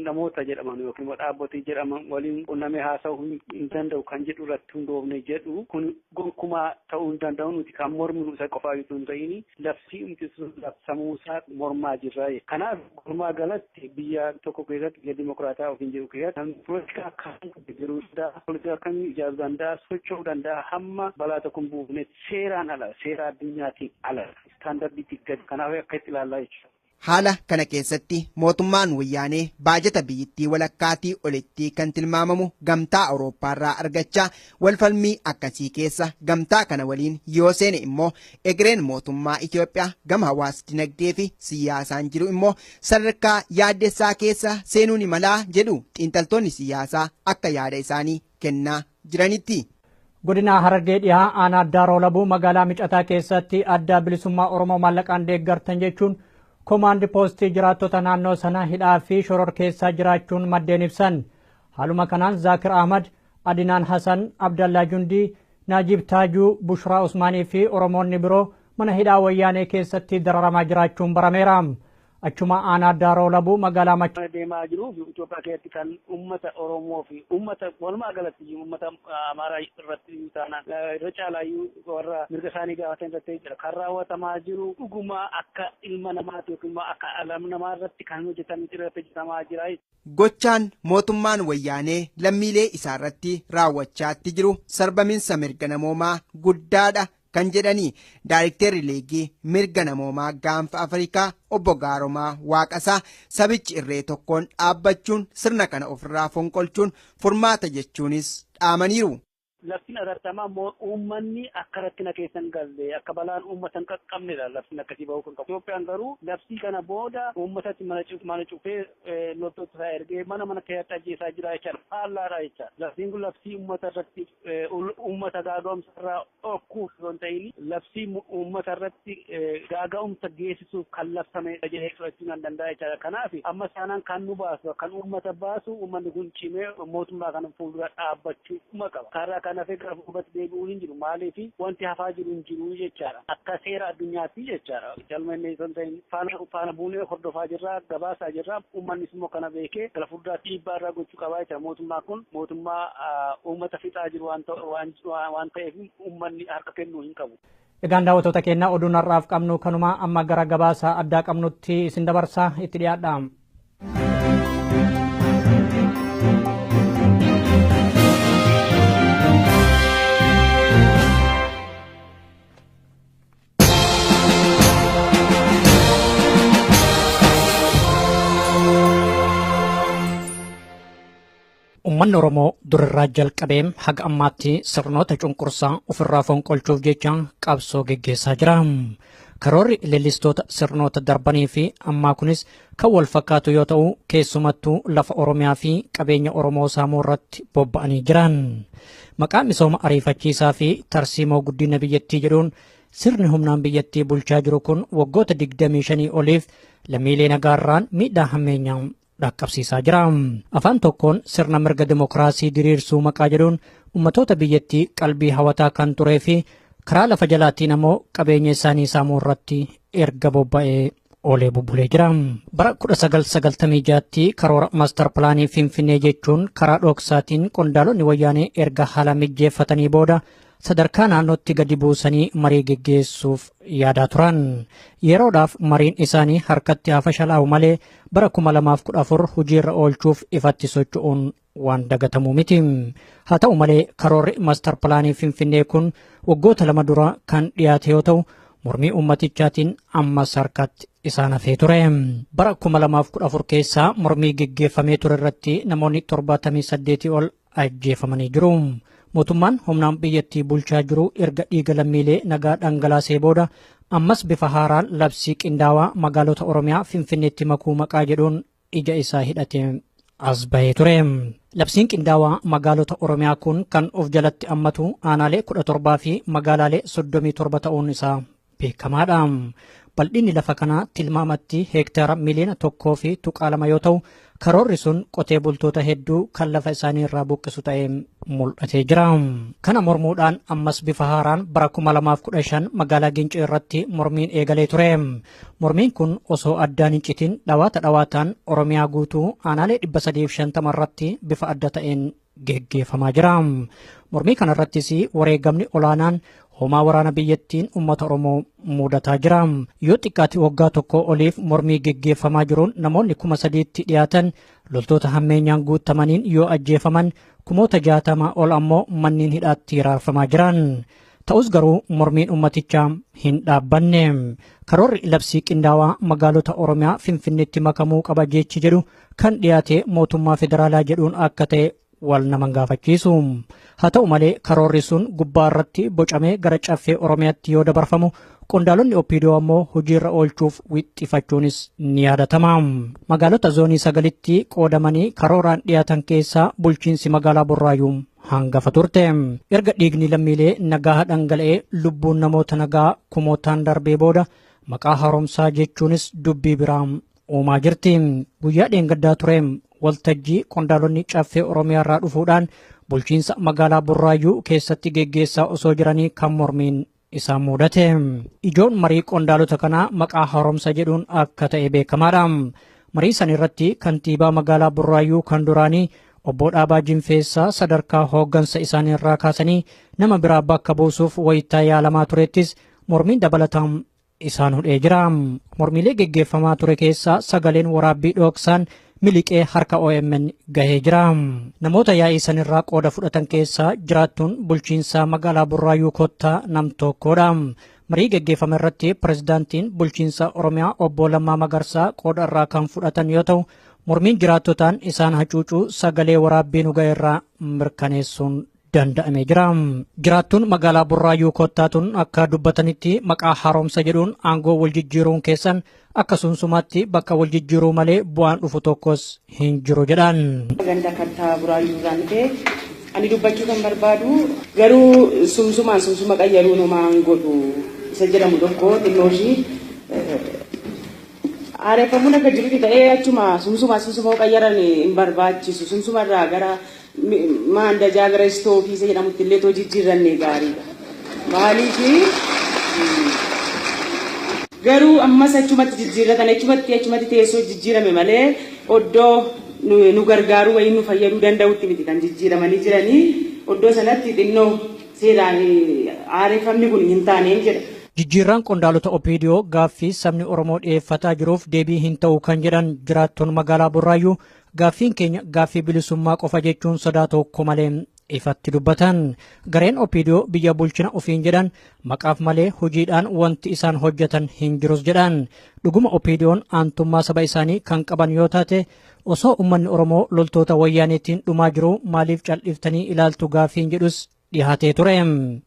[SPEAKER 5] namoota jedhaman yookiin dhaabbotii jedhaman waliin qunnamee haasa'uu hin danda'u kan jedhu irratti hundoofne jedhu kun gonkumaa ta'uu hin danda'u. Nuti kan morminu isa qofaa yoo hin ta'in labsii labsamuusaa mormaa jirra. Kanaaf walumaa galatti biyya tokko keessatti dimokiraataa ofiin jiru keessatti namni politika akkamitti jiruu danda'a, politika akkamii ijaaruu danda'a, socho'uu danda'a hamma balaa tokko hin buufne seeraan ala, seera addunyaatiin ala, istaandardiitti gadi. Kanaaf akka itti ilaallaa jechuudha.
[SPEAKER 4] Haala kana keessatti mootummaan wayyaanee baajata biyyittii walakkaatii olitti kan tilmaamamu gamtaa Awurooppaarraa argachaa walfalmii akkasii keessa gamtaa kana waliin yoo seene immoo egereen mootummaa Itoophiyaa gama hawaas dinagdee fi siyaasaan jiru immoo sadarkaa yaaddessaa keessa seenuu ni malaa jedhu xiinxaltoonni siyaasaa akka yaada isaanii kennaa jiranitti.
[SPEAKER 1] Godina Harargee dhihaa aanaa Daaroo Labuu magaalaa Micataa keessatti adda bilisummaa Oromoo maallaqaan deeggartan jechuun Komaandi poostii jiraattota naannoo sana hidhaa fi shororkeessaa jiraachuun maddeen ibsan. Haaluma kanaan Zaakir Ahmad, Adinaan Hasan, Abdallaa Jundii, Naajib Taajuu, Bushraa Usmaanii fi Oromoonni biroo mana hidhaa wayyaanee keessatti dararamaa jiraachuun barameera. Achuma aanaa Daaroo Labuu magaalaa Machaa
[SPEAKER 5] deemaa jiru Itoophiyaa keessatti kan uummata Oromoo fi uummata walumaa galatti uummata Amaaraa irratti taanaan irra caalaayyuu warra mirga isaanii gaafatan irratti jira. Kan raawwatamaa jiru dhuguma akka ilma namaati yookiin akka alam namaa irratti kan hojjetamu irratti hojjetamaa jira.
[SPEAKER 4] Gochaan mootummaan wayyaanee lammiilee isaa irratti raawwachaatti jiru sarbamiinsa mirga namoomaa guddaadha kan jedhanii Daayirektarri Liigii Mirga Namoomaa Gaanfa Afrikaa obbo Gaaromaa Waaqasaa sabichi irree tokkoon dhaabbachuun sirna kana ofirraa fonqolchuun furmaata jechuunis dhaamaniiru.
[SPEAKER 5] Labsiin irratti uummanni akka rakkina keessan galle akka balaan uummata hin qaqqabnedha labsiin akkasii bahuu kan qabu. Itoophiyaan garuu labsii kana booda uummatatti mana cufee loltoota isaa ergee mana keessatti ajjeesaa jira jechaadha. Faallaadha jecha. Labsiin kun labsii uummata irratti uummata gaaga'umsa irraa dhorkuuf yoo hin ta'in labsii uummata irratti gaaga'umsa geessisuuf kan labsamedha jedhee fudhachuu nan danda'a jechaadha. Kanaaf amma saanaan kan nu baasu kan uummata baasu uummanni kun cimee mootummaa kana fuuldura dhaabbachuu qaba. Karaa kanafee gara fuulduraatti deebi'uun hin jiru. Maaliif wanti hafaa jiru hin jiru jechaadha. Akka seera addunyaatti jechaadha. Jalmannee son ta'in faana buunee hordofaa jirra, gabaasaa jirra. Uummannis immoo kana beekee gara fuulduraatti dhiibbaa irraa gochuu qabaa jechaadha. Mootummaa kun mootummaa uummata fixaa jiru waan ta'eef uummanni harka kennuu hin qabu.
[SPEAKER 1] Egaan daawwattoota keenya oduun har'aaf qabnu kanuma amma gara gabaasa addaa qabnutti isin dabarsa itti dhiyaadha. Uummanni Oromoo durirraa jalqabee haga ammaatti sirnoota cunqursaa ofirraa fonqolchuuf jecha qabsoo geggeessaa jira. Karoorri leellistoota sirnoota darbanii fi ammaa kunis kan wal fakkaatu yoo ta'u keessumattuu lafa Oromiyaa fi qabeenya Oromoo saamuu irratti bobba'anii jiran. Maqaa misooma ariifachiisaa fi tarsiimoo guddina biyyattii jedhuun sirni humnaan biyyattii bulchaa jiru kun waggoota 25 oliif lammiilee nagaarraan miidhaa hammeenyaa dhaqqabsiisaa jira. Afaan tokkoon sirna mirga dimokiraasii diriirsuu maqaa jedhuun ummatoota biyyattii qalbii hawataa kan turee fi karaa lafa jalaatiin ammoo qabeenya isaanii saamuu irratti erga bobba'ee oolee bubbulee jira. Bara 1996tti karoora maastar pilaanii Finfinnee jechuun karaa dhoksaatiin qondaalonni wayyaanee erga haala mijjeeffatanii booda sadarkaa naannootti gadi buusanii marii geggeessuuf yaadaa turan. Yeroodhaaf mariin isaanii harkatti haa fashalaa'u malee bara 2014 hojiirra oolchuuf ifatti socho'uun waan dagatamu miti. Haa ta'u malee karoorri maastar pilaanii Finfinnee kun waggoota 2 dura kan dhiyaate yoo ta'u mormii ummatichaatiin ammas harkatti isaan hafee ture. Bara 2014 keessaa mormii geggeeffamee ture irratti namoonni 78 ol ajjeefamanii jiru. Mootummaan humnaan biyyattii bulchaa jiru erga dhiiga lammiilee nagaa dhangalaasee booda ammas bifa haaraan labsii qindaawaa magaalota Oromiyaa Finfinneetti makuu maqaa jedhuun ija isaa hidhatee as bahee ture. Labsiin qindaawaa magaalota Oromiyaa kun kan of jalatti hammatu aanaalee 17 fi magaalaalee 37 ta'uun isaa beekamaadha. Bal'inni lafa kanaa tilmaamatti heektaara miliyoona 1.2 yoo ta'u karoorri sun qotee bultoota hedduu kan lafa isaanii irraa buqqisu ta'ee mul'atee jira. Kana mormuudhaan ammas bifa haaraan bara 2015 magaalaa Gincii irratti mormiin eegalee ture. Mormiin kun osoo addaan hin citin dhawaataan Oromiyaa guutuu aanaalee 350 irratti bifa adda ta'een geggeeffamaa jira. Mormii kana irrattis wareegamni olaanaan homaa waraana biyyattiin uummata Oromoo mudataa jira. Yoo xiqqaate waggaa tokko oliif mormii geggeeffamaa jiruun namoonni 3,000tti dhiyaatan loltoota hammeenyaan guutamaniin yoo ajjeefaman 60,000 ol ammoo manneen hidhaatti hiraarfamaa jiran. Ta'us garuu mormiin ummatichaa hin dhaabbanne. Karoorri labsii qindaawaa magaalota Oromiyaa Finfinneetti makamuu qaba jechi jedhu kan dhiyaate mootummaa federaalaa jedhuun akka ta'e wal nama gaafachiisu. Haa ta'u malee karoorri sun gubbaa irratti bocamee gara caffee Oromiyaatti yoo dabarfamu qondaalonni OPDO ammoo hojiirra oolchuuf wixxifachuunis ni yaadatama. Magaalota zoonii 9tti qoodamanii karooraan dhiyaatan keessaa bulchiinsi magaalaa Burraayyuu hangafa turte. Erga dhiigni lammiilee nagaa dhangala'ee lubbuun namoota nagaa kumootaan darbee booda maqaa haaromsaa jechuunis dubbii biraa uumaa jirti. Guyyaa dheengaddaa ture waltajjii qondaalonni caffee Oromiyaa irraa dhufuudhaan bulchiinsa magaalaa Burraayyuu keessatti geggeessaa osoo jiranii kan mormiin isaan mudate. Ijoon marii qondaalota kanaa maqaa haaromsa jedhuun akka ta'e beekamaadha. Marii san irratti kantiibaa magaalaa Burraayyuu kan duraanii obbo Dhaabaa Jinfeessaa sadarkaa hooggansa isaanii irraa kaasanii nama biraa bakka buusuuf wayitaa yaalamaa turettis mormiin dabalataan isaan hudhee jira. Mormiilee geggeeffamaa ture keessaa sagaleen waraabbii dhoksaan miliqee harka OMN gahee jira. Namoota yaa'ii sanirraa qooda fudhatan keessaa jiraattuun bulchiinsaa magaalaa Burraayyuu Kottaa nam tokkodha. Marii geggeeffame irratti pirezidaantiin bulchiinsa Oromiyaa obbo Lammaa Magarsaa qooda irraa kan fudhatan yoo ta'u mormiin jiraattotaan isaan hacuucuu sagalee waraabbii nu ga'e irraa mirkaneessuun danda'amee jira. Jiraattuun magaalaa Burraayyuu Kottaatuun akka dubbatanitti maqaa haaromsa jedhuun aangoo wal jijjiiruun keessan akka sunsumaatti bakka wal jijjiiruu malee bu'aan dhufu tokkos hin jiru jedhan.
[SPEAKER 7] Ganda kattaa Burraayyuu irraan dhufee ani dubbachuu kan barbaadu garuu sumsuma qayyaruu numaan godhu isa jedhamu tokko xinnooshii aareeffamuun akka jirutti ta'ee achuma sumsuma qayyaran hin barbaachisu sumsumarraa gara maandajaa gara istoofii isa jedhamutti illee too jijjiirranne gaariidha. Maaliif garuu ammas achumatti jijjiirratan achumatti teessoo jijjiirame malee oddoo nu gargaaruu wayii nu fayyaduu danda'utti miti kan jijjiiramanii jiranii oddoo sanatti xinnoo seeraan aareeffamni kun hin taaneen jedha.
[SPEAKER 1] Jijjiirraan qondaalota OPDO gaaffii sabni Oromoo dhiyeeffataa jiruuf deebii hin ta'u kan jedhan jiraattoon magaalaa Burraayyuu gaaffiin keenya gaaffii bilisummaa qofa jechuun sodaa tokko malee ifatti dubbatan. Gareen OPDO biyya bulchina ofiin jedhan maqaaf malee hojiidhaan wanti isaan hojjetan hin jirus jedhan. Dhuguma OPDO'n aantummaa saba isaanii kan qaban yoo taate osoo uummanni Oromoo loltoota wayyaaneetiin dhumaa jiru maaliif cal'iftanii ilaaltu gaafiin jedhus dhiyaatee ture.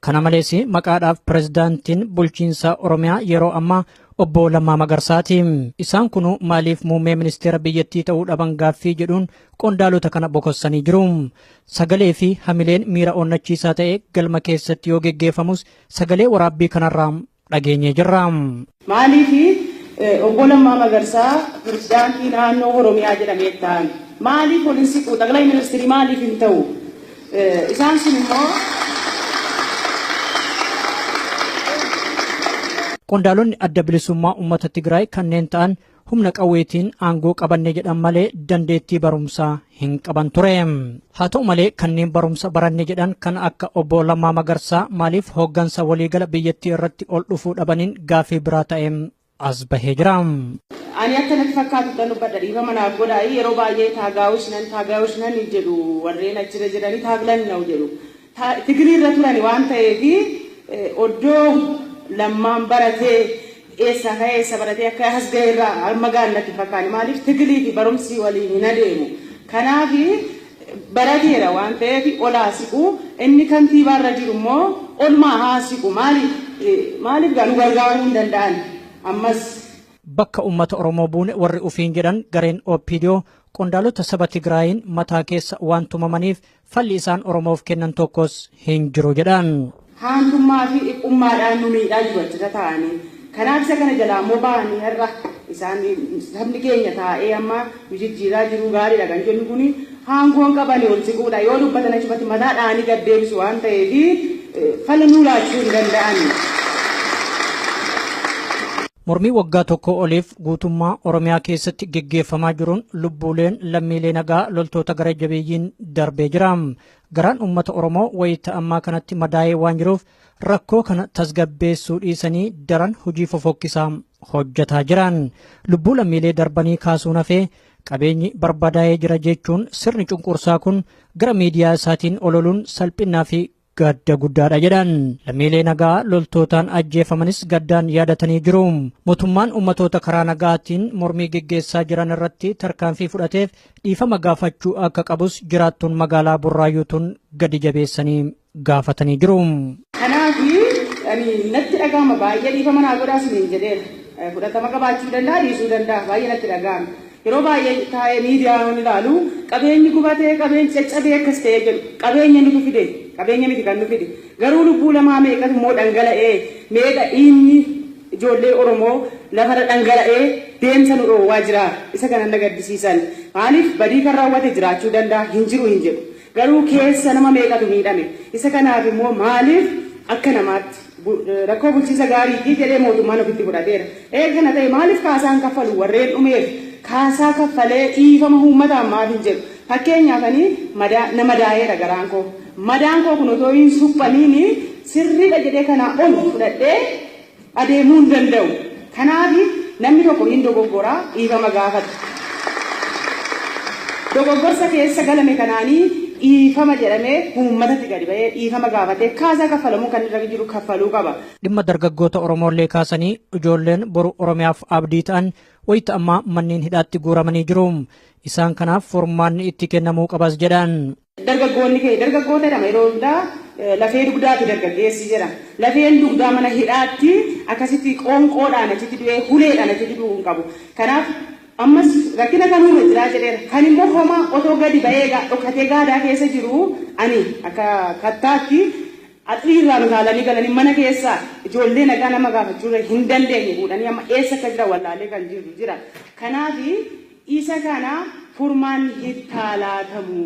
[SPEAKER 1] Kana malees maqaadhaaf pirezidaantiin bulchiinsa Oromiyaa yeroo ammaa obbo Lammaa Magarsaati. Isaan kun maaliif muummee ministeera biyyattii ta'uu dhaban gaaffii jedhuun qondaalota kana bokossanii jiru. Sagalee fi hamileen miira onnachiisaa ta'e galma keessatti yoo geggeeffamus sagalee waraabbii kanarraa dhageenyee jirra.
[SPEAKER 7] Maaliif obbo Lammaa Magarsaa pirezidaantii naannoo Oromiyaa jedhamee ta'an maaliif waliin siqu xaqilay ministeerii maaliif hin ta'u? Isaan sun immoo
[SPEAKER 1] qondaalonni adda bilisummaa uummata Tigraay kanneen ta'an humna qawweetiin aangoo qabanne jedhan malee dandeettii barumsaa hin qaban ture. Haa ta'u malee kanneen barumsa baranne jedhan kan akka obbo Lammaa Magarsaa maaliif hooggansa waliigala biyyattii irratti ol dhufuu dhabaniin gaaffii biraa ta'een as bahee jira.
[SPEAKER 7] Ani akkanatti fakkaatu kan dubbadha dhiifa manaaf godhaa yeroo baay'ee taagaawus nan jedhu warreen achirra jiranii taaglan na'u jedhu. Tigirii irra turani waan ta'eef oddoo Lammaan baratee eessa ka'ee eessa baratee akka as ga'e irraa harma gaannatti fakkaani maaliif tigirii fi barumsi waliin hin adeemu. Kanaaf barateera waan ta'eef olaa siqu inni kantiibaarra jiru immoo olmaa haa siqu maaliif nu gargaaruu hin danda'an ammas.
[SPEAKER 1] Bakka uummata Oromoo buune warri ufiin jedhan gareen OPDO qondaalota saba Tigraayin mataa keessa waan tumamaniif falli isaan Oromoof kennan tokkos hin jiru jedhan.
[SPEAKER 7] Haantummaa fi dhiphummaadhaan nu miidhaa jiru achirra taa'anii. Kanaaf isa kana jalaa immoo ba'anii har'a isaan sabni keenya taa'ee amma nu jijjiiraa jiru gaariidha kan jennu kuni haangoon qabanii ol siquudha yoo dubbatan achumatti mataa dhaanii gad deebisu waan ta'eef fala nuu laachuu hin danda'ani.
[SPEAKER 1] Mormii waggaa tokko oliif guutummaa Oromiyaa keessatti geggeeffamaa jiruun lubbuuleen lammiilee nagaa loltoota gara jabeeyyiin darbee jira. Garaan uummata Oromoo wayita ammaa kanatti madaa'ee waan jiruuf rakkoo kana tasgabbeessuu dhiisanii daran hojii fofokkisaa hojjetaa jiran. Lubbuu lammiilee darbanii kaasuun hafee qabeenyi barbadaa'ee jira jechuun sirni cunqursaa kun gara miidiyaa isaatiin ololuun salphinaa fi gadda guddaadha jedhan. Lammiilee nagaa loltootaan ajjeefamanis gaddaan yaadatanii jiru. Mootummaan ummatoota karaa nagaatiin mormii geggeessaa jiran irratti tarkaanfii fudhateef dhiifama gaafachuu akka qabus jiraattuun magaalaa Burraayyuutuun gadi jabeessanii gaafatanii jiru.
[SPEAKER 7] Kanaaf natti dhagahama baay'ee dhiifama naa godhaa isiniin jedheera. Fudhatama qabaachuu danda'a dhiisuu danda'a baay'ee natti dhagahama. Yeroo baay'ee taa'ee miidiyaan ilaalu qabeenyi gubatee qabeenyi caccabee akkas ta'ee jedhu qabeenya nutu fide qabeenya miti kan nu fide garuu lubbuu lamaa meeqatu immoo dhangala'ee meeqa inni ijoollee Oromoo lafarra dhangala'ee deemsa nu dhoowwaa jira isa kana na gaddisiisan maaliif badii kan raawwate jiraachuu danda'a hin jiru hin jedhu garuu keessa nama meeqatu miidhame isa kanaaf immoo maaliif akka namaatti rakkoo bulchiinsa gaarii jedhee mootummaan ofitti fudhateera kana ta'e maaliif kaasaan kaffalu warreen dhumeef kaasaa kaffalee dhiifama uummataan maaf hin jedhu fakkeenyaaf nama daa'eera garaan koo madaan koo kun otoo hin suphaniini sirriidha jedhee kanaa ol fudhadhee adeemuu hin danda'u kanaaf namni tokko hin dogoggoraa dhiifama gaafata dogoggorsa keessa galame kanaanii dhiifama jedhamee uummatatti gadi ba'ee dhiifama gaafatee kaasaa kaffalamuu kan irra jiru kaffaluu qaba.
[SPEAKER 1] Dhimma dargaggoota Oromoollee kaasanii ijoolleen boru Oromiyaaf abdii ta'an wayita ammaa manneen hidhaatti guuramanii jiru. Isaan kanaaf furmaanni itti kennamuu qabas jedhan.
[SPEAKER 7] Dargaggoota jedhama yeroo hundaa lafee dugdaatti dargaggeessi jedhama. Lafeen dugdaa mana hidhaatti akkasitti qoonqoodhaan achitti du'ee huleedhaan achitti du'uu hin qabu. Kanaaf ammas rakkina kanuu irra jiraa jedheera. Kan immoo homaa otoo gadi ba'ee dhokatee gaadaa keessa jiru ani akka kattaatti Atiirraa magaalanii galanii mana keessa ijoollee nagaa nama gaafachuu hin dandeenye fuudhanii amma eessa akka jira wallaalee kan jiru jira. Kanaaf isa kana furmaan hittaa laatamu.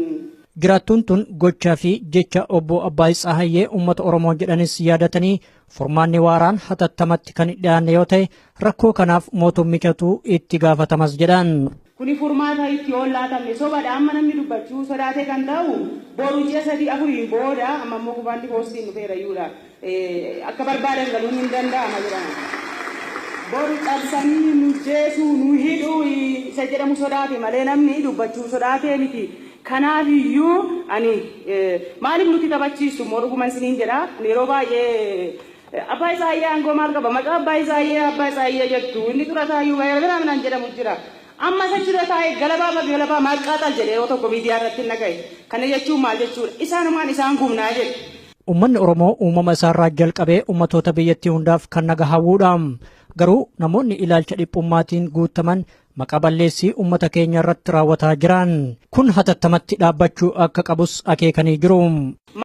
[SPEAKER 1] Jiraattuun tun gochaa fi jecha obbo Abbaay Tsahayyee uummata Oromoo jedhanis yaadatanii furmaanni waaraan hatattamatti kan dhiyaanne yoo ta'e rakkoo kanaaf mootummichatu itti gaafatamas jedhan.
[SPEAKER 7] Kuni furmaata itti oolaatamne sobaadha amma namni dubbachuu sodaatee kan ta'u boru ji'a 3-4 booda amma immoo kubaanni poostiin dhufeera iyyuudha akka barbaadan galuun hin danda'ama jedhama. Boru cabsanii nu jeesuu nu hidhuu isa jedhamu sodaate malee namni dubbachuu sodaatee miti Kanaafiyyuu ani maaliif nuti taphachiisu morguman siniin jedha yeroo baay'ee abbaa Isaayyaa aangoo maal qaba maqaa abbaa Isaayyaa jettu inni dura taayyuu baay'ee naan jedhamu jira. Amma sachira taa'ee galabaa maqaaxal jedhee yoo tokko miidiyaa irratti naqaye kana jechuun maal jechuudha isaanumaan isaan gumnaa jedhe.
[SPEAKER 1] Uummanni Oromoo uumama isaarraa jalqabee uummattoota biyyattii hundaaf kan naga hawwuudha. Garuu namoonni ilaalcha dhiphummaatiin guutaman maqaa balleessii uummata keenya irratti raawwataa jiran kun hatattamatti dhaabbachuu akka qabus akeekanii jiru.